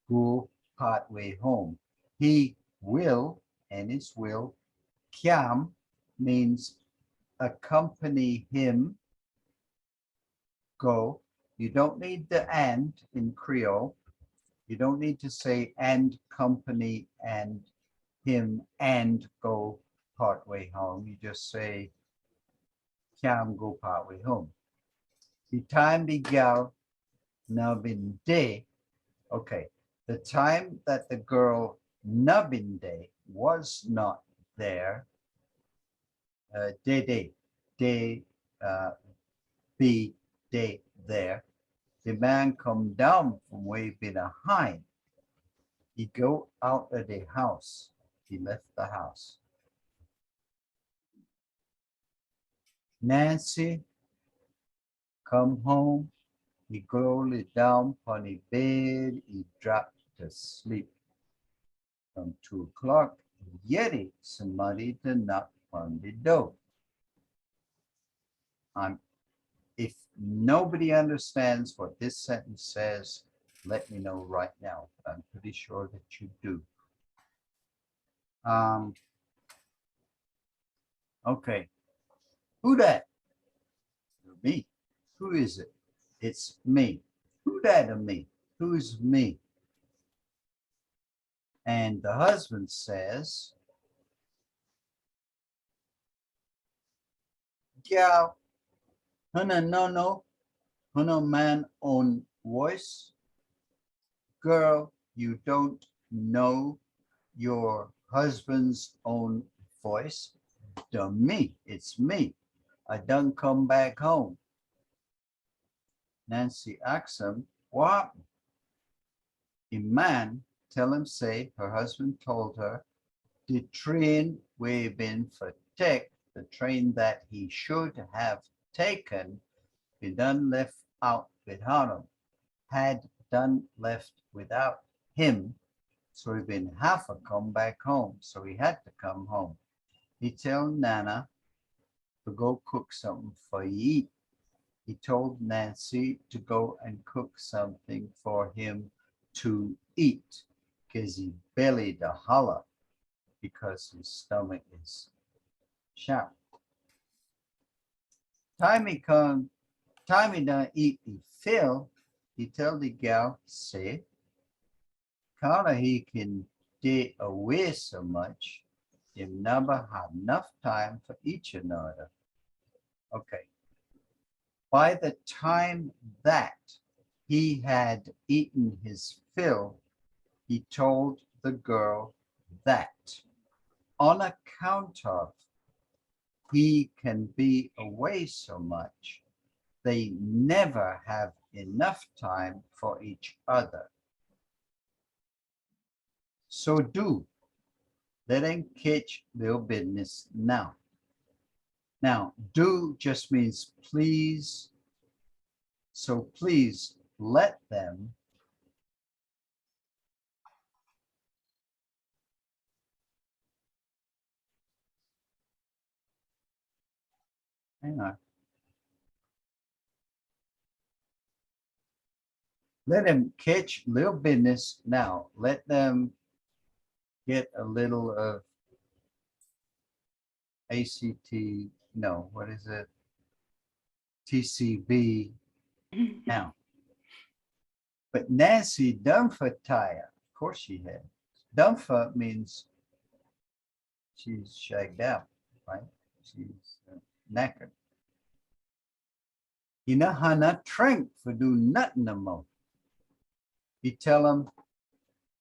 go part way home. He will, and his will. Kiam means accompany him, go. You don't need the and in Creole. You don't need to say and company and him and go part way home. You just say Kiam go part way home. The time the gal now been day. Okay, the time that the girl nubbin day was not there. Day be day there. The man come down from way behind. He go out of the house. He left the house. Nancy come home. He glowed down on the bed. He dropped to sleep. From 2 o'clock, yet somebody to knock on the door. If nobody understands what this sentence says, let me know right now. I'm pretty sure that you do. Okay. Who that? Me. Who is it? It's me. Who that of me? Who's me? And the husband says, yeah, no, man on voice. Girl, you don't know your husband's own voice. To me, it's me. I done come back home. Nancy asks him, what happened? a man tell him say her husband told her the train we been for take, the train that he should have taken, be done left out without him, had done left without him. So he been half a come back home. So he had to come home. He tell Nana to go cook something for you eat. He told Nancy to go and cook something for him to eat because he belly the holler because his stomach is sharp. Time he done eat the fill, he tell the gal, say, kinda he can stay away so much, they never had enough time for each another. Okay. By the time that he had eaten his fill, he told the girl that on account of he can be away so much, they never have enough time for each other. So let him catch their business now. Now, do just means please. So please let them hang on. Let them catch little business now. Let them get a little of ACT, no, what is it? TCB now. But Nancy done for tire. Of course she had. Done for means she's shagged out, right? She's knackered. You know how not drink for do nothing no more. You tell him,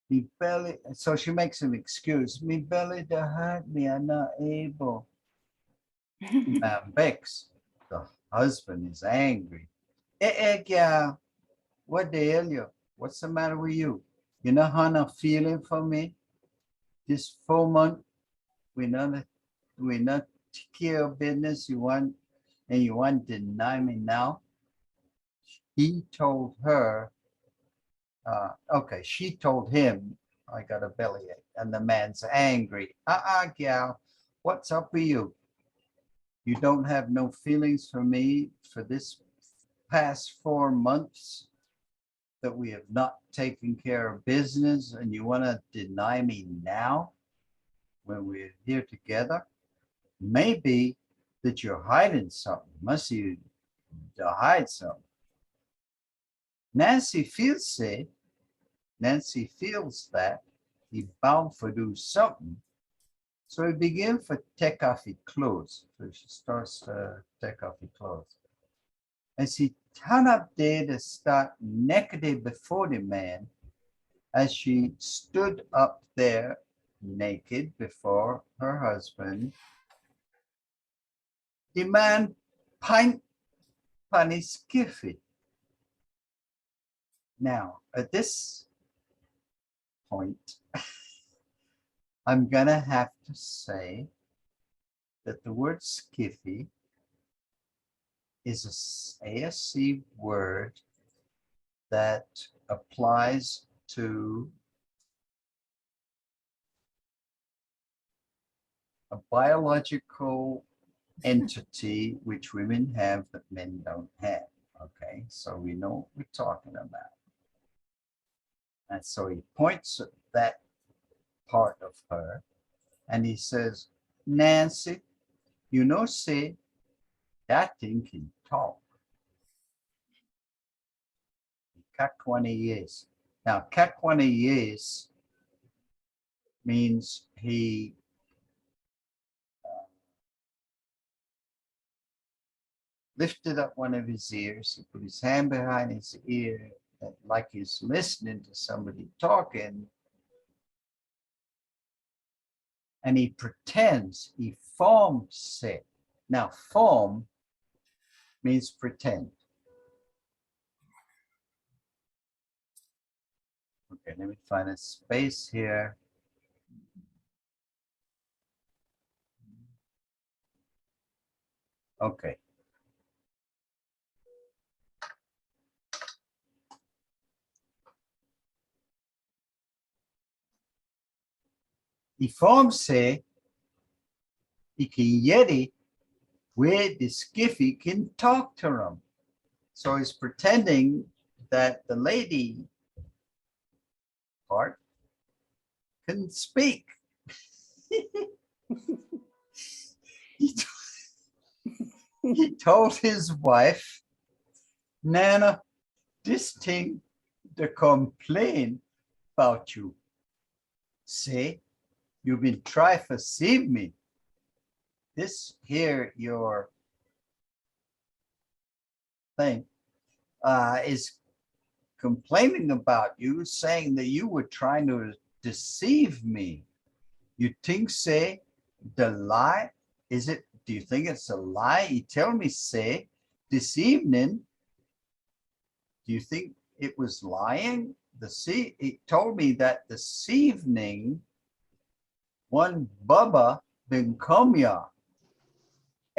me belly, so she makes an excuse. Me belly to hurt me, I'm not able. Now Bex, the husband is angry. Yeah, what the hell you? What's the matter with you? You know how not feeling for me? This 4 month, we're not take care of business you want, and you want to deny me now. He told her, okay, she told him, I got a bellyache, and the man's angry. Gal, what's up with you? You don't have no feelings for me for this past 4 months that we have not taken care of business, and you want to deny me now when we're here together? Maybe that you're hiding something. Must you hide something? Nancy feels it. Nancy feels that he bound for do something. So he begins to take off his clothes. So she starts to take off his clothes. As he turn up there to start naked before the man, as she stood up there naked before her husband, the man pint on his skiffy. Now, at this point, I'm gonna have to say that the word skiffy is a ASC word that applies to a biological entity which women have that men don't have. Okay, so we know what we're talking about. And so he points at that part of her and he says, Nancy, you know, say that thing can talk. Cat 20 years. Now, cat 20 years means he lifted up one of his ears, he put his hand behind his ear, like he's listening to somebody talking, and he pretends, he forms it. Now, form means pretend. Okay, let me find a space here. Okay. The form say, Ikiyeti, where the skiffy can talk to him. So he's pretending that the lady part can speak. He told his wife, Nana, this thing to complain about you. Say, you've been trying to deceive me. This here, your thing, is complaining about you, saying that you were trying to deceive me. You think, say, the lie, is it, do you think it's a lie? He tell me, say, this evening, do you think it was lying? He told me that this evening, one Bubba bin Komya,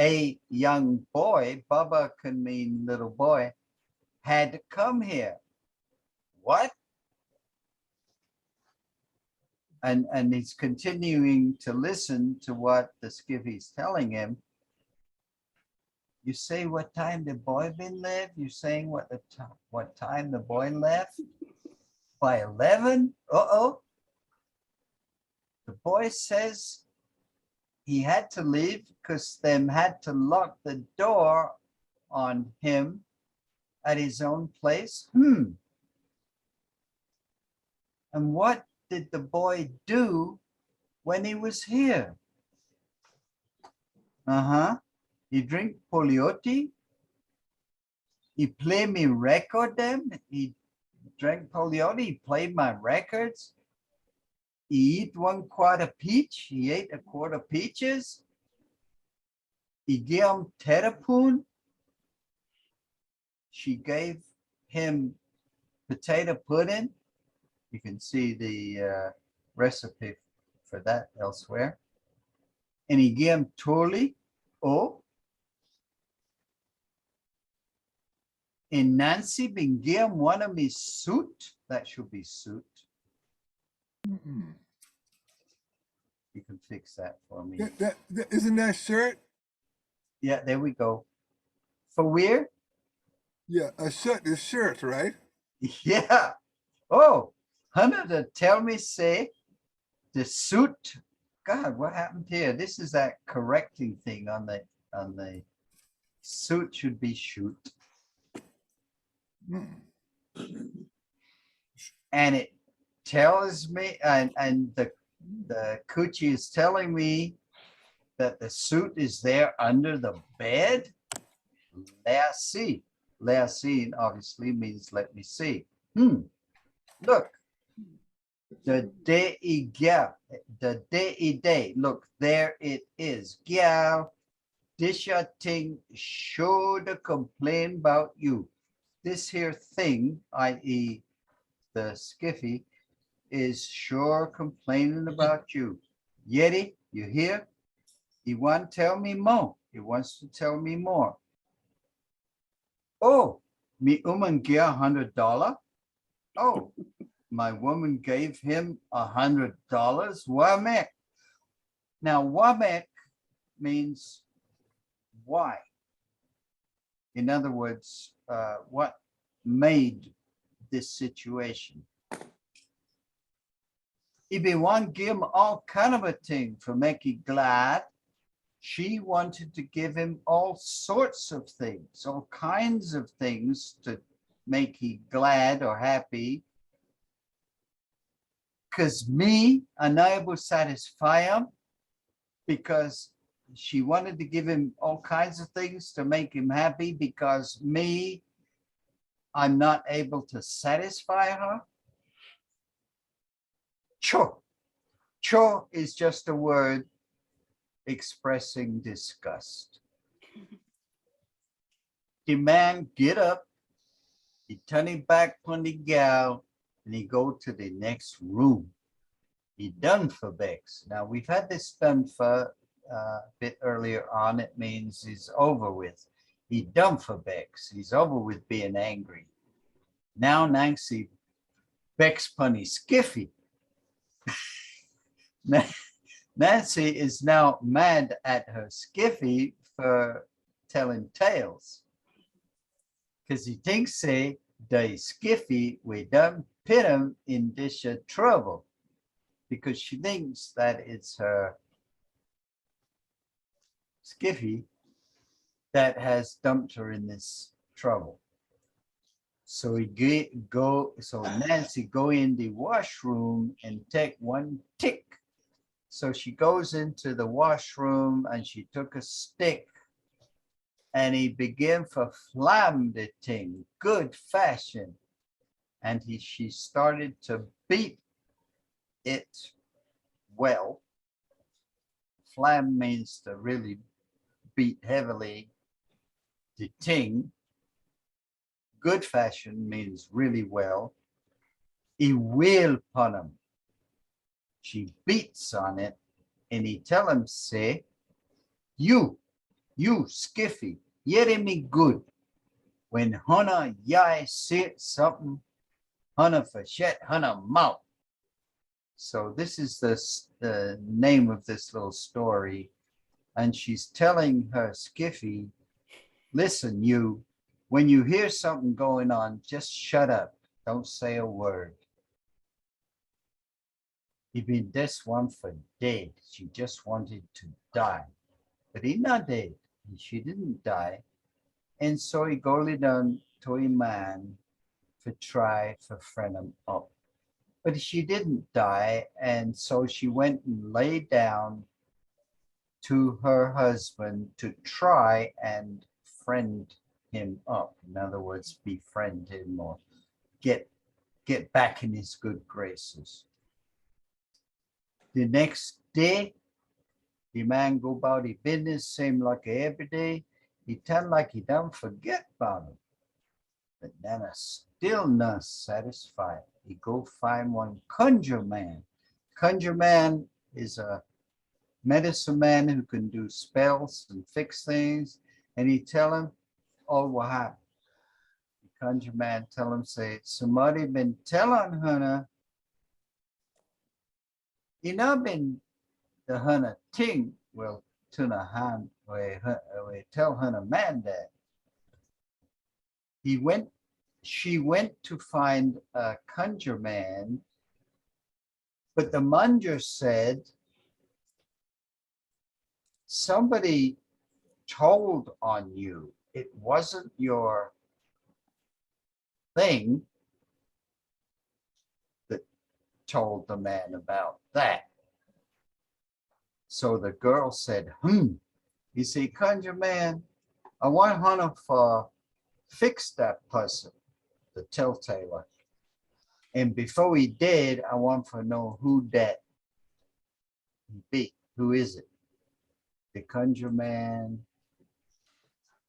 a young boy, Bubba can mean little boy, had to come here. What? And he's continuing to listen to what the skivvy's telling him. You say what time the boy been left? You're saying what time the boy left? By 11? Uh-oh. The boy says he had to leave because them had to lock the door on him at his own place. And what did the boy do when he was here? He drink poliote. He play me record them. He drank poliote. He played my records. He eat 1 quart of peach. He ate a quart of peaches. He gave him terrapin. She gave him potato pudding. You can see the recipe for that elsewhere. And he gave him tuli. Oh. And Nancy been give him one of me suit. That should be suit. Mm-mm. You can fix that for me. Isn't that shirt? Yeah, there we go. For where? Yeah, a shirt is shirt, right? Yeah. Oh, Hunter to tell me, say, the suit. God, what happened here? This is that correcting thing on the suit should be shoot. And it tells me, and the coochie is telling me that the suit is there under the bed. Let's see. Let's see obviously means let me see. Look. The day. Look, there it is. Gal, this thing sure to complain about you. This here thing, i.e. the skiffy, is sure complaining about you. Yeti, you hear? He wants to tell me more. He wants to tell me more. Oh, me woman give $100. Oh, my woman gave him $100. Wamek. Now, Wamek means why. In other words, what made this situation? If he want give him all kind of a thing for make you glad, she wanted to give him all sorts of things, all kinds of things to make you glad or happy. Because me, unable to satisfy him, because she wanted to give him all kinds of things to make him happy, because me, I'm not able to satisfy her. Cho. Cho is just a word expressing disgust. The man get up, he turn it back on the gal, and he go to the next room. He done for Bex. Now we've had this done for a bit earlier on. It means he's over with. He done for Bex. He's over with being angry. Now Nancy Bex punny skiffy. Nancy is now mad at her skiffy for telling tales. Because he thinks say the skiffy we done put him in this trouble. Because she thinks that it's her skiffy that has dumped her in this trouble. So so Nancy go in the washroom and take one tick. So she goes into the washroom and she took a stick and he began to flam the thing, good fashion. And she started to beat it well. Flam means to really beat heavily. The ting, good fashion means really well. He will pun him. She beats on it and he tell him, say, you skiffy, hear me good. When Hannah yai say something, Hannah for shit, Hannah mouth. So this is the name of this little story. And she's telling her skiffy, listen, you, when you hear something going on, just shut up. Don't say a word. He been this one for dead. She just wanted to die. But he not dead. She didn't die. And so he go lay down to a man to try to friend him up. But she didn't die. And so she went and lay down to her husband to try and friend him up. In other words, befriend him or get back in his good graces. The next day, the man go about his business, same like every day. He tell like he don't forget about him. But Nana still not satisfied. He go find one conjure man. Conjure man is a medicine man who can do spells and fix things. And he tell him, oh, what happened? The conjure man tell him, say, somebody been telling Hannah, he not been the Hannah ting, well, to the hand, we tell Hannah man that. She went to find a conjure man, but the munger said, somebody told on you. It wasn't your thing that told the man about that. So the girl said, you see, conjure man, I want Hannah for fix that person, the telltaler. And before he did, I want to know who that be. Who is it? The conjure man.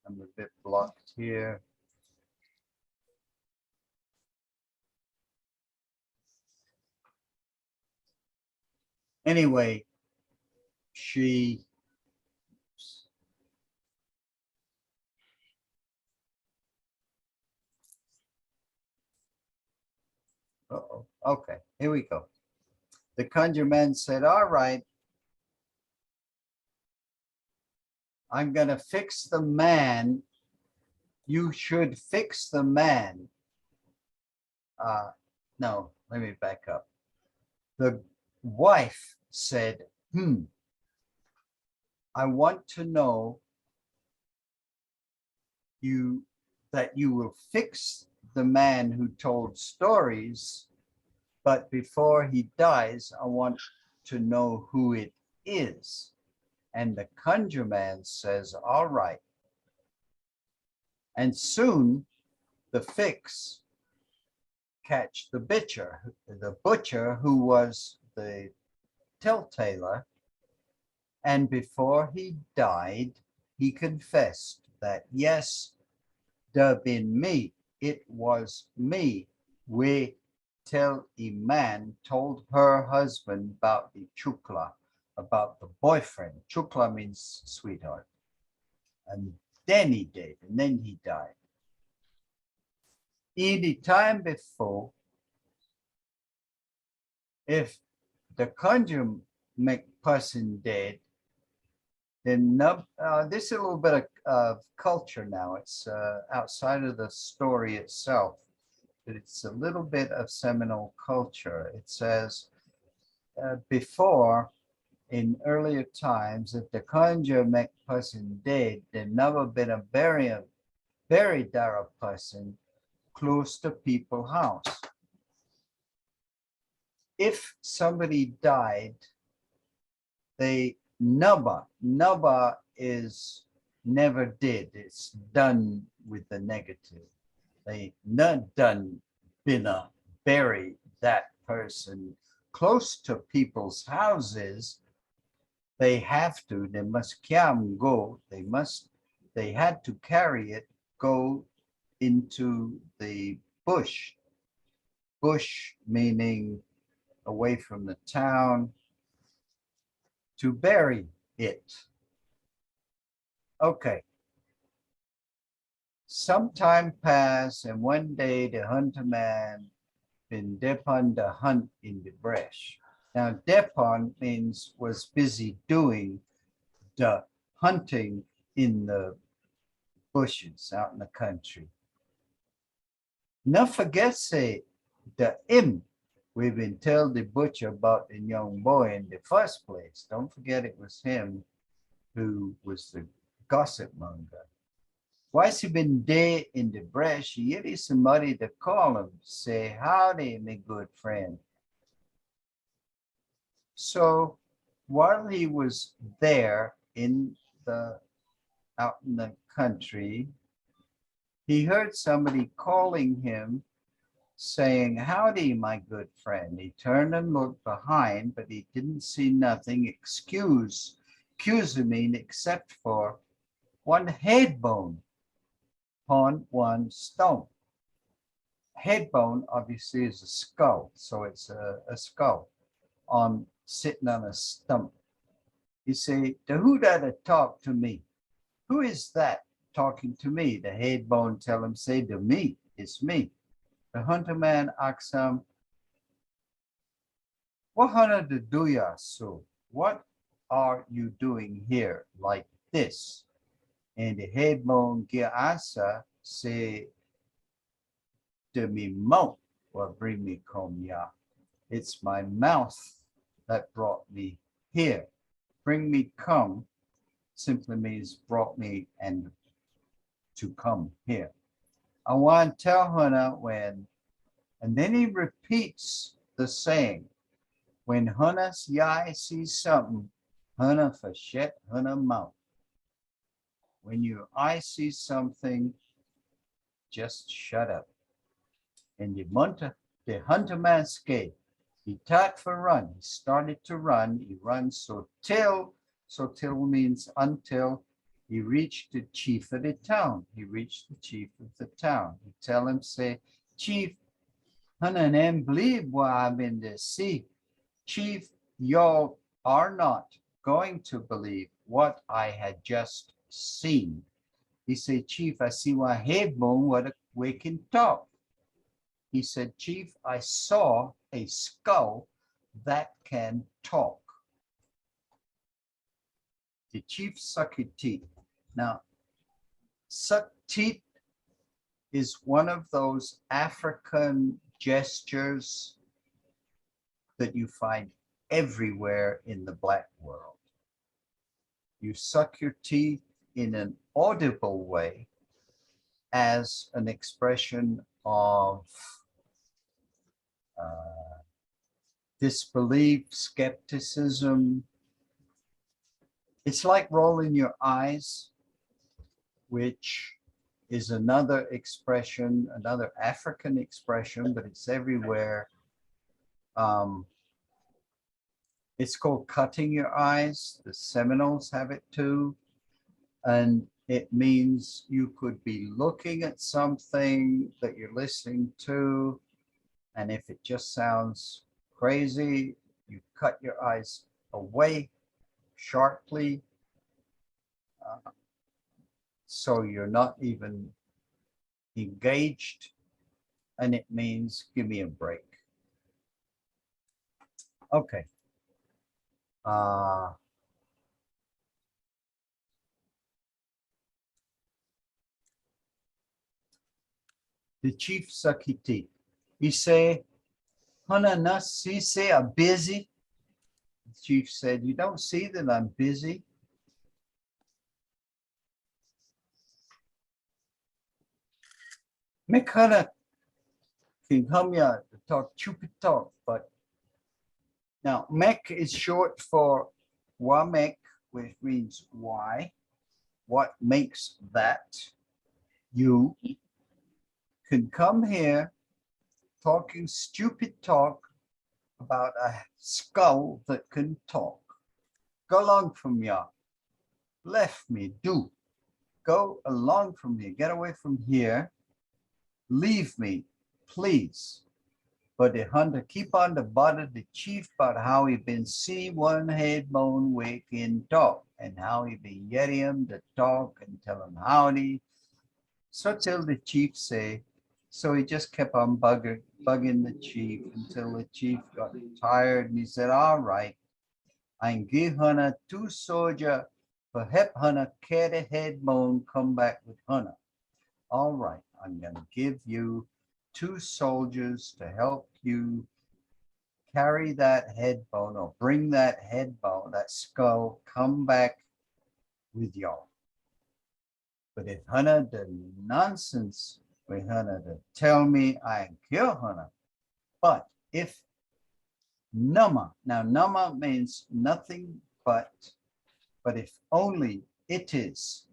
I'm a bit blocked here. Anyway, she uh-oh. Okay, here we go. The conjure man said, all right, I'm gonna fix the man. You should fix the man. No, let me back up. The wife said, I want to know that you will fix the man who told stories, but before he dies, I want to know who it is. And the conjure man says, all right. And soon the fix catch the butcher who was the telltaler. And before he died, he confessed that, yes, there been me. It was me. We tell a man told her husband about the chukla, about the boyfriend. Chukla means sweetheart. And then he did, and then he died. In the time before, if the conjure make person dead, then this is a little bit of culture now. It's outside of the story itself, but it's a little bit of Seminole culture. It says before, in earlier times, if the conjure make person dead, then never been a buried a person close to people's house. If somebody died, they Naba is never did. It's done with the negative. They not done bury that person close to people's houses. They have to, they must go, they had to carry it, go into the bush. Bush meaning away from the town, to bury it. Okay. Some time passed, and one day the hunter man been depon the hunt in the brush. Now depon means was busy doing the hunting in the bushes out in the country. Now forget say the we've been told the butcher about the young boy in the first place. Don't forget it was him who was the gossip monger. Once he been there in the brush, he heard somebody to call him, say, howdy, my good friend. So while he was there out in the country, he heard somebody calling him, saying, howdy, my good friend. He turned and looked behind, but he didn't see nothing, excuse me, except for one head bone on one stone. Head bone obviously is a skull, so it's a skull sitting on a stump. You say, who that talk to me? Who is that talking to me? The head bone tell him, say to me, it's me. The hunter man asks him, what hunter to do ya so? What are you doing here like this? And the head bone give answer, say, to me mouth will bring me come ya. It's my mouth that brought me here. Bring me come simply means brought me and to come here. I want to tell Hannah when, and then he repeats the saying, when Hannah's eye sees something, Hannah for shut Hannah mouth. When your eye sees something, just shut up. And the hunter man scared. He tried for run. He started to run. He runs so till means until he reached the chief of the town. He reached the chief of the town. He tell him, say, Chief, Hannah and believe what I've been to see. Chief, y'all are not going to believe what I had just seen. He said, Chief, I see one head bone what we can talk. He said, Chief, I saw a skull that can talk. The chief sucked his teeth. Now, suck teeth is one of those African gestures that you find everywhere in the Black world. You suck your teeth in an audible way as an expression of disbelief, skepticism. It's like rolling your eyes, which is another expression, another African expression, but it's everywhere. It's called cutting your eyes. The Seminoles have it too. And it means you could be looking at something that you're listening to, And if it just sounds crazy, you cut your eyes away sharply. So you're not even engaged, and it means give me a break. Okay. The chief Sakiti, he say, Hana na si say I'm busy. The chief said, you don't see that I'm busy? Mekana can come here to talk stupid talk, but now Mek is short for Wamek, which means why. What makes that? You can come here talking stupid talk about a skull that can talk. Go along from here. Left me, do. Go along from here. Get away from here. Leave me, please. But the hunter keep on to bother the chief about how he been see one head bone wake in talk and how he been get him to talk and tell him howdy. So till the chief say, so he just kept on bugging the chief until the chief got tired and he said, all right, I can give Hunter 2 soldier for help Hunter carry the head bone come back with Hunter. All right, I'm gonna give you 2 soldiers to help you carry that head bone or bring that head bone, that skull, come back with y'all. But if Hunter the nonsense with Hunter to tell me I kill Hunter, but if Nama, now Nama means nothing but if only it is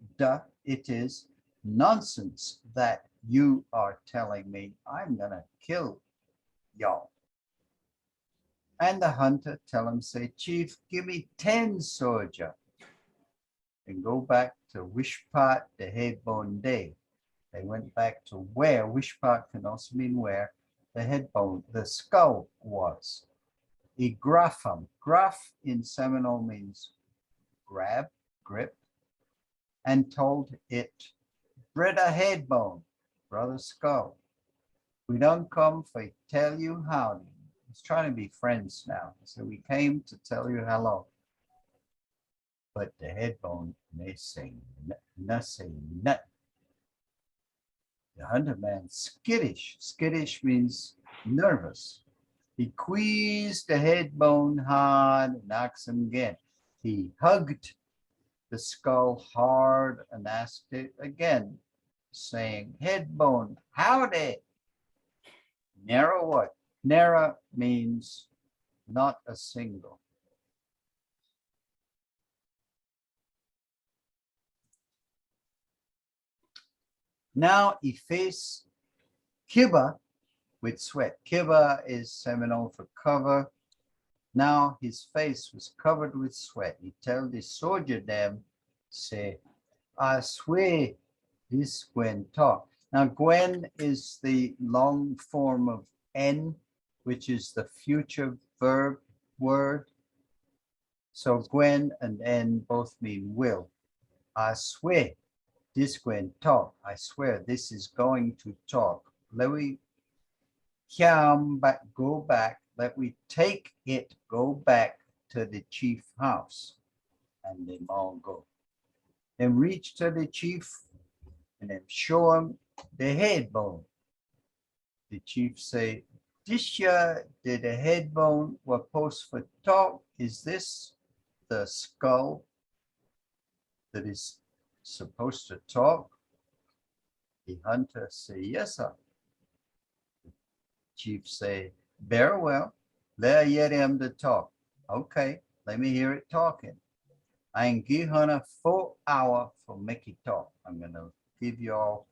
nonsense that you are telling me, I'm gonna kill y'all. And the hunter tell him, say, Chief, give me 10 soldier and go back to Wishpat the head bone day. They went back to where Wishpat can also mean where the head bone, the skull was. Igrafam. Graf in Seminole means grab, grip, and told it, brother head bone, brother skull. We don't come for tell you howdy. It's trying to be friends now. So we came to tell you hello. But the head bone may say nut. The hunter man skittish. Skittish means nervous. He squeezed the head bone hard and knocks him again. He hugged the skull hard and asked it again, saying, head bone, howdy. Narrow what? Narrow means not a single. Now he faced Kiba with sweat. Kiba is Seminole for cover. Now his face was covered with sweat. He tell the soldier them, say, I swear this Gwen talk. Now Gwen is the long form of N, which is the future verb word. So Gwen and N both mean will. I swear this Gwen talk. I swear this is going to talk. Let we come back, go back. Let we take it, go back to the chief house. And they all go. Then reach to the chief and then show him the head bone. The chief say, this year did the head bone were post for talk. Is this the skull that is supposed to talk? The hunter say, yes, sir. The chief say, very well, let yet him to talk. Okay, let me hear it talking. I can give hunter 4 hours for make it talk. I'm gonna give you all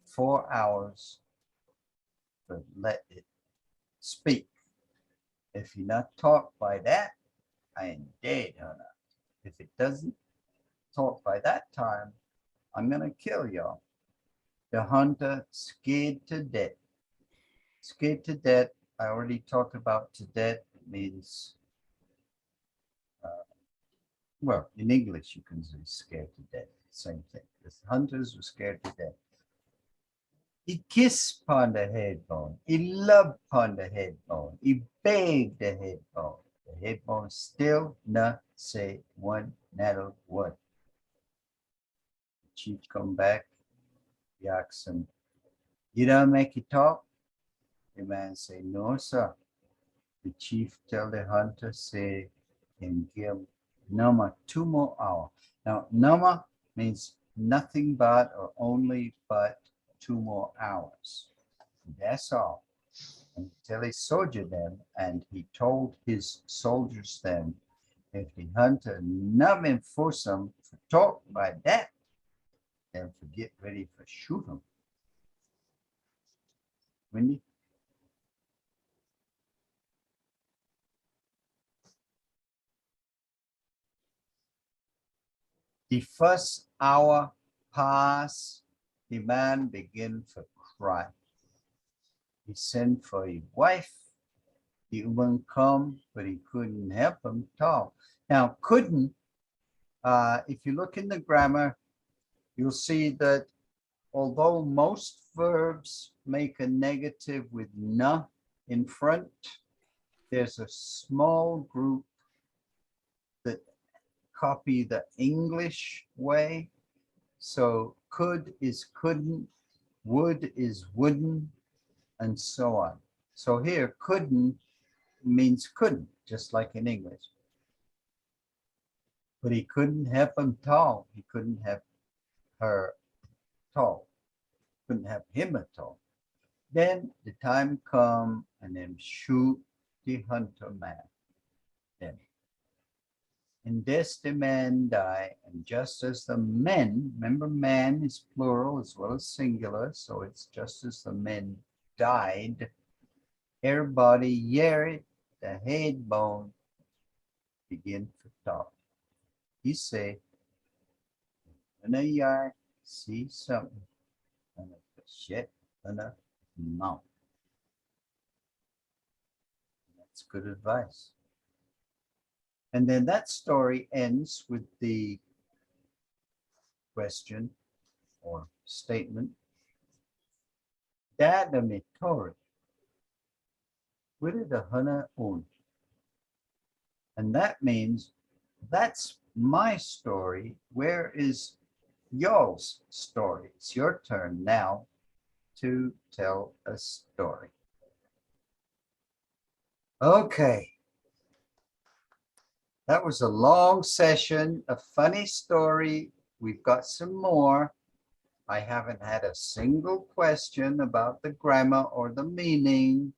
4 hours to let it speak. If you not talk by that, I am dead, hunter. If it doesn't talk by that time, I'm gonna kill y'all. The hunter scared to death. Scared to death, I already talked about to death. It means, well, in English, you can say scared to death. Same thing. The hunters were scared to death. He kissed upon the head bone. He loved upon the head bone. He begged the head bone. The head bone still not say one nettle word. The chief come back. He asks him, "You don't make it talk?" The man say, "No, sir." The chief tell the hunter, say, and give Nama 2 more hours. Now, Nama means nothing but or only but 2 more hours. That's all. Until he soldier them, and he told his soldiers then, if the hunter not enforce them for talk by that, then for get ready for shoot them. Wendy? The first hour pass, the man begin to cry. He sent for his wife. The woman come, but he couldn't help him talk. Now, couldn't, if you look in the grammar, you'll see that although most verbs make a negative with na in front, there's a small group that copy the English way. So could is couldn't, would is wouldn't, and so on. So here, couldn't means couldn't, just like in English. But he couldn't have him tall. He couldn't have her tall. Couldn't have him at all. Then the time come and then shoot the hunter man. Then. And this the man die, and just as the men, remember man is plural as well as singular, so it's just as the men died, everybody hear the head bone begin to talk. He say, when I see something, and a shit and a mouth. That's good advice. And then that story ends with the question or statement, Dada mitori, with the hana un. And that means that's my story. Where is y'all's story? It's your turn now to tell a story. Okay. That was a long session, a funny story. We've got some more. I haven't had a single question about the grammar or the meaning.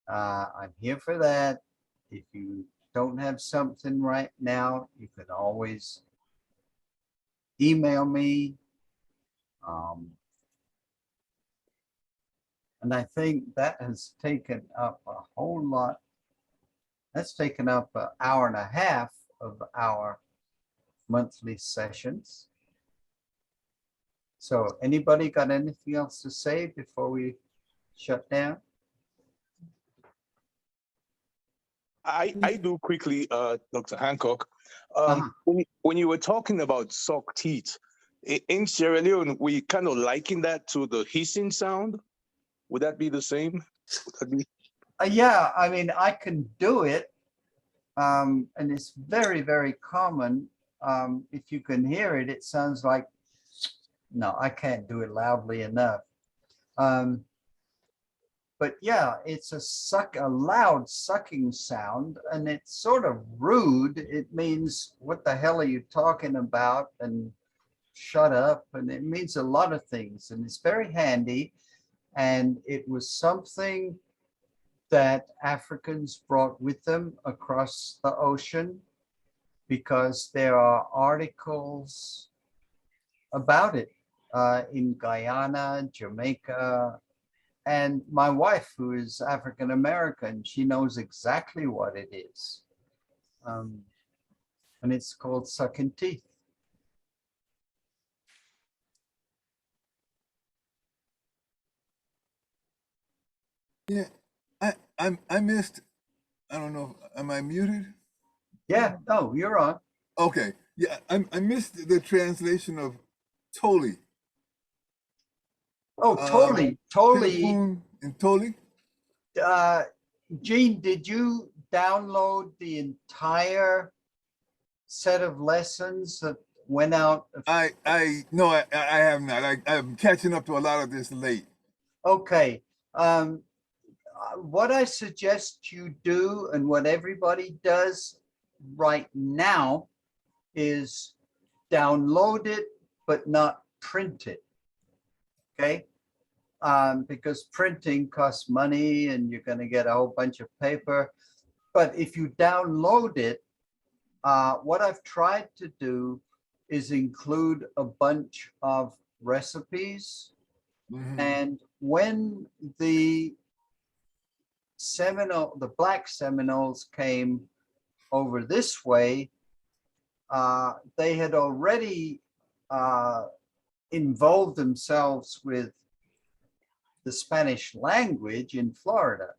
I'm here for that. If you don't have something right now, you can always email me. And I think that has taken up a whole lot. That's taken up an hour and a half of our monthly sessions. So anybody got anything else to say before we shut down? I do quickly, Dr. Hancock. When you were talking about sock teeth, in Sierra Leone, we kind of liken that to the hissing sound. Would that be the same? Yeah, I mean, I can do it. And it's very, very common. If you can hear it, it sounds like, no, I can't do it loudly enough. But yeah, it's a loud sucking sound, and it's sort of rude. It means, what the hell are you talking about? And shut up. And it means a lot of things, and it's very handy. And it was something that Africans brought with them across the ocean, because there are articles about it in Guyana, Jamaica, and my wife, who is African American, she knows exactly what it is. And it's called sucking teeth. Yeah, I missed. I don't know. Am I muted? Yeah, no, you're on. Okay. Yeah, I missed the translation of Toli. Oh, totally. Telephone and Toli. Gene, did you download the entire set of lessons that went out? No, I have not. I'm catching up to a lot of this late. Okay. What I suggest you do and what everybody does right now is download it, but not print it. Okay. Because printing costs money and you're going to get a whole bunch of paper. But if you download it, what I've tried to do is include a bunch of recipes. Mhm. And when the Black Seminoles came over this way, they had already involved themselves with the Spanish language in Florida.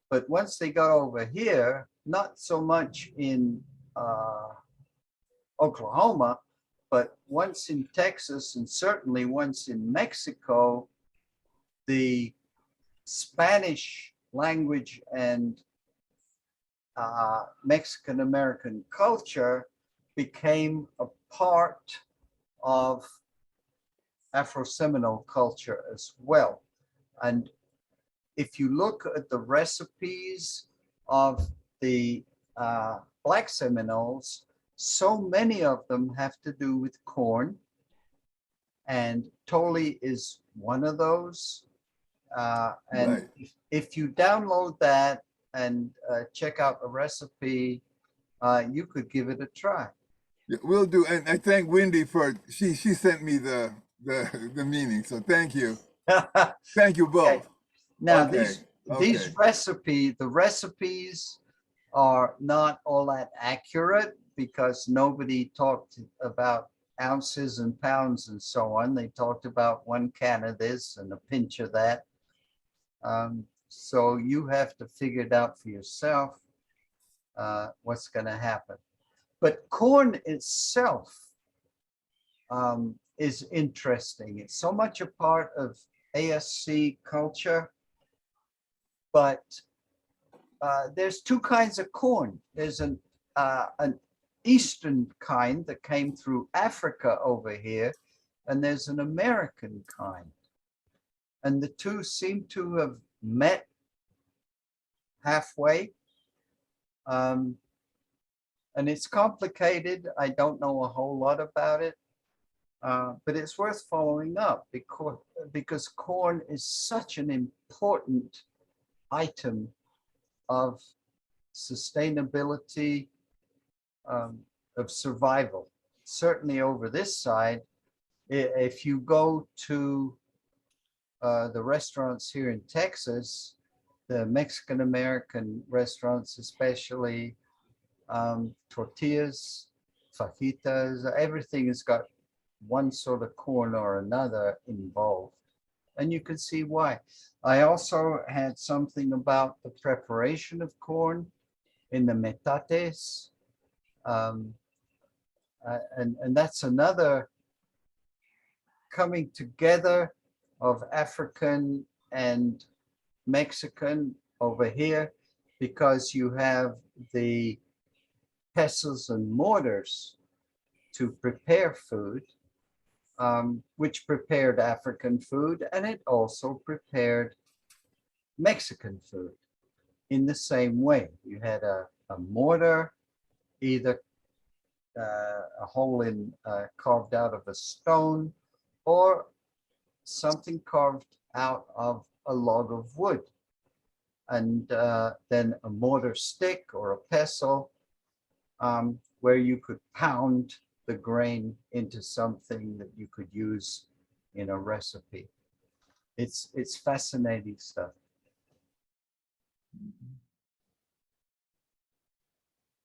But once they got over here, not so much in Oklahoma, but once in Texas and certainly once in Mexico, the Spanish language and Mexican American culture became a part of Afro-Seminole culture as well. And if you look at the recipes of the Black Seminoles, so many of them have to do with corn. And Toli is one of those. And Right. if you download that and check out the recipe, you could give it a try. Yeah, we'll do. And I thank Wendy for she sent me the meaning. So thank you. Thank you both. Okay. Now Okay. these the recipes are not all that accurate because nobody talked about ounces and pounds and so on. They talked about 1 can of this and a pinch of that. So you have to figure it out for yourself, what's going to happen. But corn itself is interesting. It's so much a part of ASC culture, but there's 2 kinds of corn. There's an Eastern kind that came through Africa over here, and there's an American kind. And the 2 seem to have met halfway. And it's complicated. I don't know a whole lot about it, but it's worth following up because corn is such an important item of sustainability, of survival. Certainly over this side, if you go to the restaurants here in Texas, the Mexican-American restaurants especially, tortillas, fajitas, everything has got one sort of corn or another involved. And you can see why. I also had something about the preparation of corn in the metates. And that's another coming together of African and Mexican over here, because you have the pestles and mortars to prepare food, which prepared African food, and it also prepared Mexican food in the same way. You had a mortar, either a hole in carved out of a stone or something carved out of a log of wood, and then a mortar stick or a pestle, where you could pound the grain into something that you could use in a recipe. It's fascinating stuff.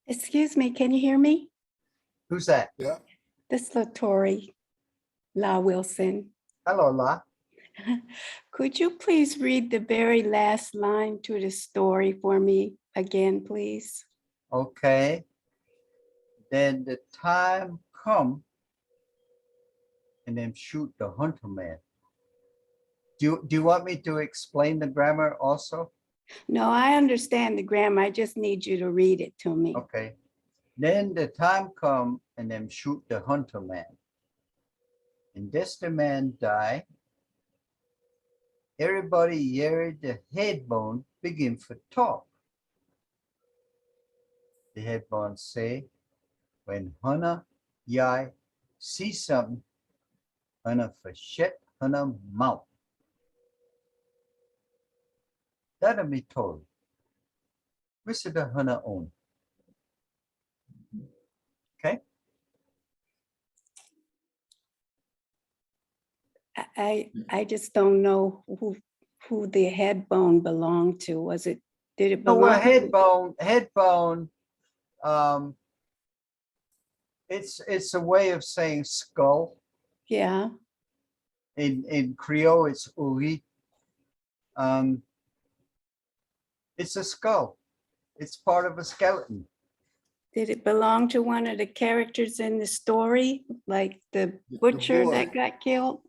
Excuse me, can you hear me? Who's that? Yeah. This is Tori La Wilson. Hello, La. Could you please read the very last line to the story for me again, please? Okay. Then the time come and then shoot the hunter man. Do you want me to explain the grammar also? No, I understand the grammar. I just need you to read it to me. Okay. Then the time come and then shoot the hunter man. And this the man die. Everybody hear the head bone begin for talk. The head bone say, when Hannah Yai see something, Hannah for shut Hannah mouth. That'll be told. Which is the Hannah own. Okay. I just don't know who the head bone belonged to. Did it No, belong? well, head bone. It's a way of saying skull. Yeah. In Creole, it's uri. It's a skull. It's part of a skeleton. Did it belong to one of the characters in the story, like the butcher that got killed?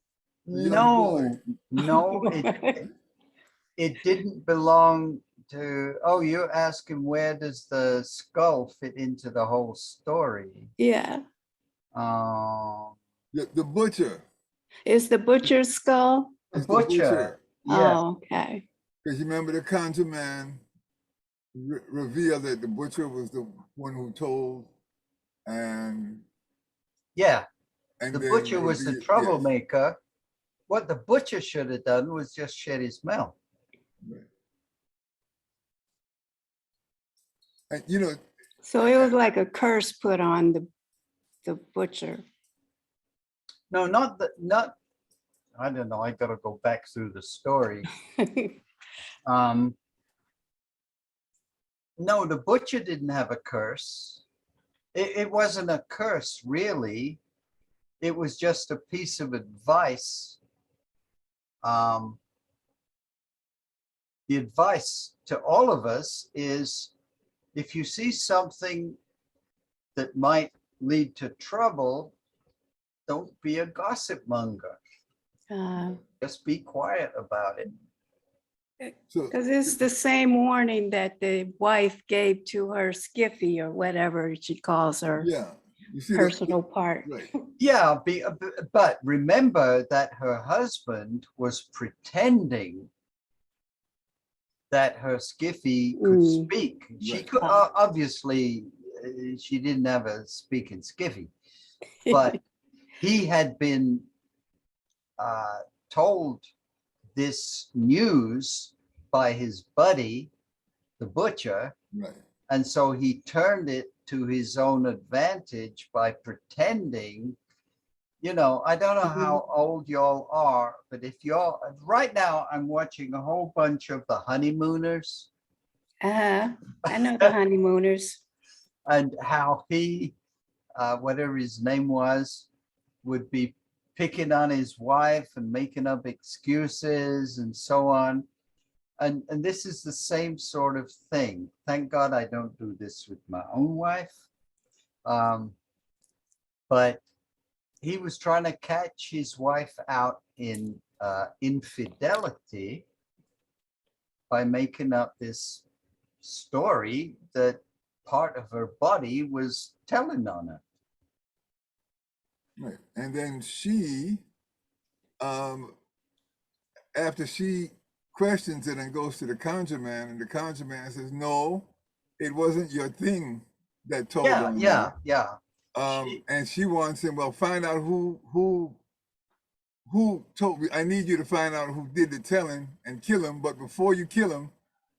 No, it didn't belong to. Oh, you're asking where does the skull fit into the whole story? Yeah. The butcher. Is the butcher's skull? The butcher. Yeah. Oh, okay. Because you remember the conjure man revealed that the butcher was the one who told, and yeah, and the butcher was the troublemaker. Yes. What the butcher should have done was just shut his mouth. Right. And you know, so it was like a curse put on the butcher. No, not. I don't know. I gotta go back through the story. No, the butcher didn't have a curse. It wasn't a curse, really. It was just a piece of advice. The advice to all of us is, if you see something that might lead to trouble, don't be a gossip monger. Just be quiet about it. Because it's the same warning that the wife gave to her skiffy or whatever she calls her personal part. Right. Yeah, but remember that her husband was pretending that her skiffy could speak. She could obviously, she didn't have a speaking skiffy, but he had been told this news by his buddy, the butcher, right. And so he turned it to his own advantage by pretending. You know, I don't know how old y'all are, but if y'all, right now I'm watching a whole bunch of the honeymooners. I know the honeymooners. And how he, whatever his name was, would be picking on his wife and making up excuses and so on. And this is the same sort of thing. Thank God I don't do this with my own wife. But he was trying to catch his wife out in infidelity by making up this story that part of her body was telling on her. Right. And then she, after she questions it and goes to the conjure man, and the conjure man says, no, it wasn't your thing that told on Yeah. And she wants him, well, find out who told me. I need you to find out who did the telling and kill him, but before you kill him,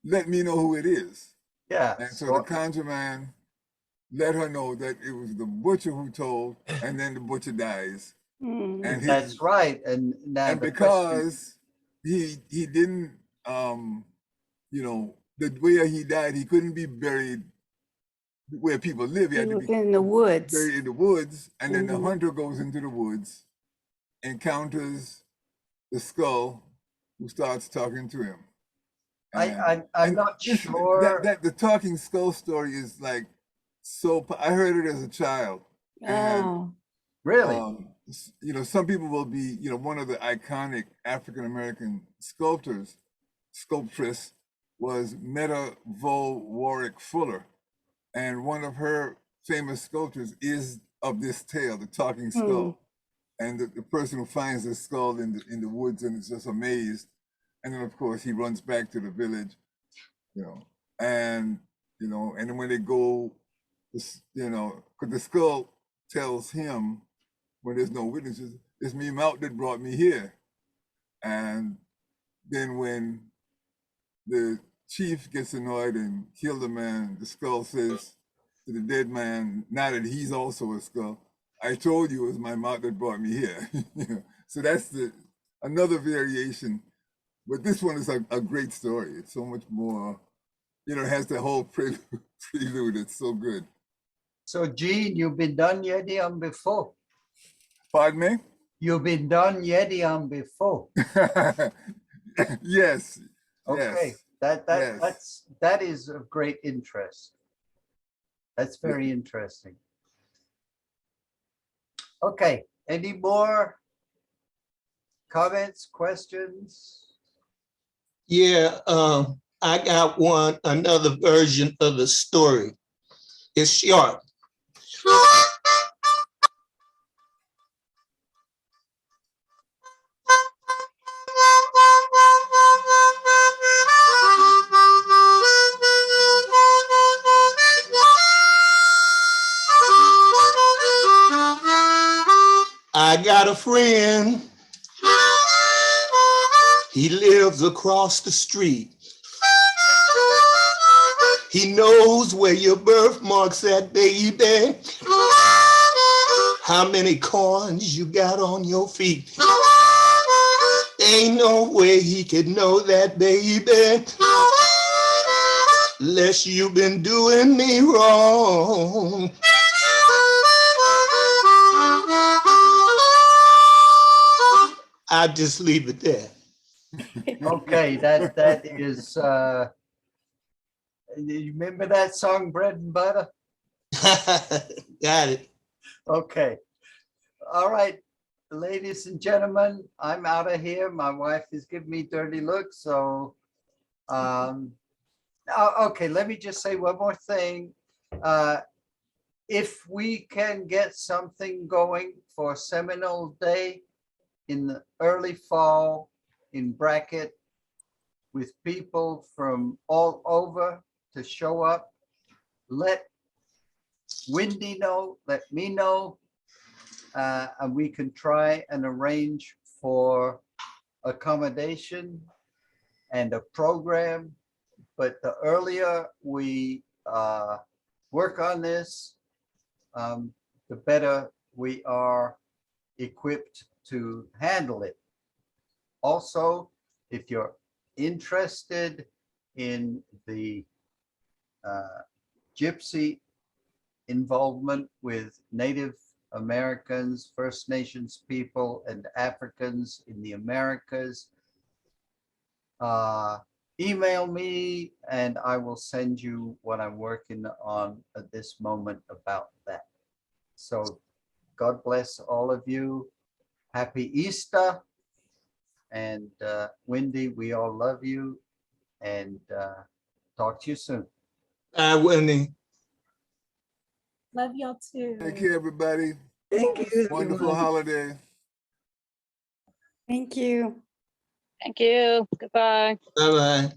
let me know who it is. Yeah. And so the conjure man let her know that it was the butcher who told, and then the butcher dies. And that's right. And because he didn't, you know, the way he died, he couldn't be buried where people live. He had to be in the woods. Buried in the woods, and then the hunter goes into the woods, encounters the skull who starts talking to him. I'm not sure. The talking skull story is like I heard it as a child. Oh, really? You know, some people will be, you know, one of the iconic African-American sculptress was Meta Vole Warwick Fuller. And one of her famous sculptures is of this tale, the talking skull. And the person who finds the skull in the woods and is just amazed. And then of course he runs back to the village, you know, and then when they go, you know, because the skull tells him when there's no witnesses, it's me Mount that brought me here. And then when the chief gets annoyed and kills the man, the skull says to the dead man, now that he's also a skull, I told you it was my mouth that brought me here. You know? So that's another variation. But this one is a great story. It's so much more, you know, it has the whole prelude. It's so good. So Gene, you've been done Yediam before. Pardon me? You've been done Yediam before. Yes. Okay. Yes. That is of great interest. That's very interesting. Okay. Any more comments, questions? Yeah, I got another version of the story. It's short. I got a friend. He lives across the street. He knows where your birthmark's at, baby. How many corns you got on your feet. Ain't no way he could know that, baby. Unless you've been doing me wrong. I'll just leave it there. Okay, that is you remember that song Bread and Butter? Got it. Okay. All right, ladies and gentlemen, I'm out of here. My wife is giving me dirty looks, so okay, let me just say one more thing. If we can get something going for Seminole Day in the early fall in Brackett with people from all over to show up, let Wendy know, let me know, and we can try and arrange for accommodation and a program. But the earlier we work on this, the better we are equipped to handle it. Also, if you're interested in the Gypsy involvement with Native Americans, First Nations people, and Africans in the Americas, email me and I will send you what I'm working on at this moment about that. So God bless all of you. Happy Easter. And Wendy, we all love you, and talk to you soon. Bye, Wendy. Love y'all too. Take care, everybody. Thank you. Wonderful holiday. thank you. Thank you. Goodbye. Bye-bye.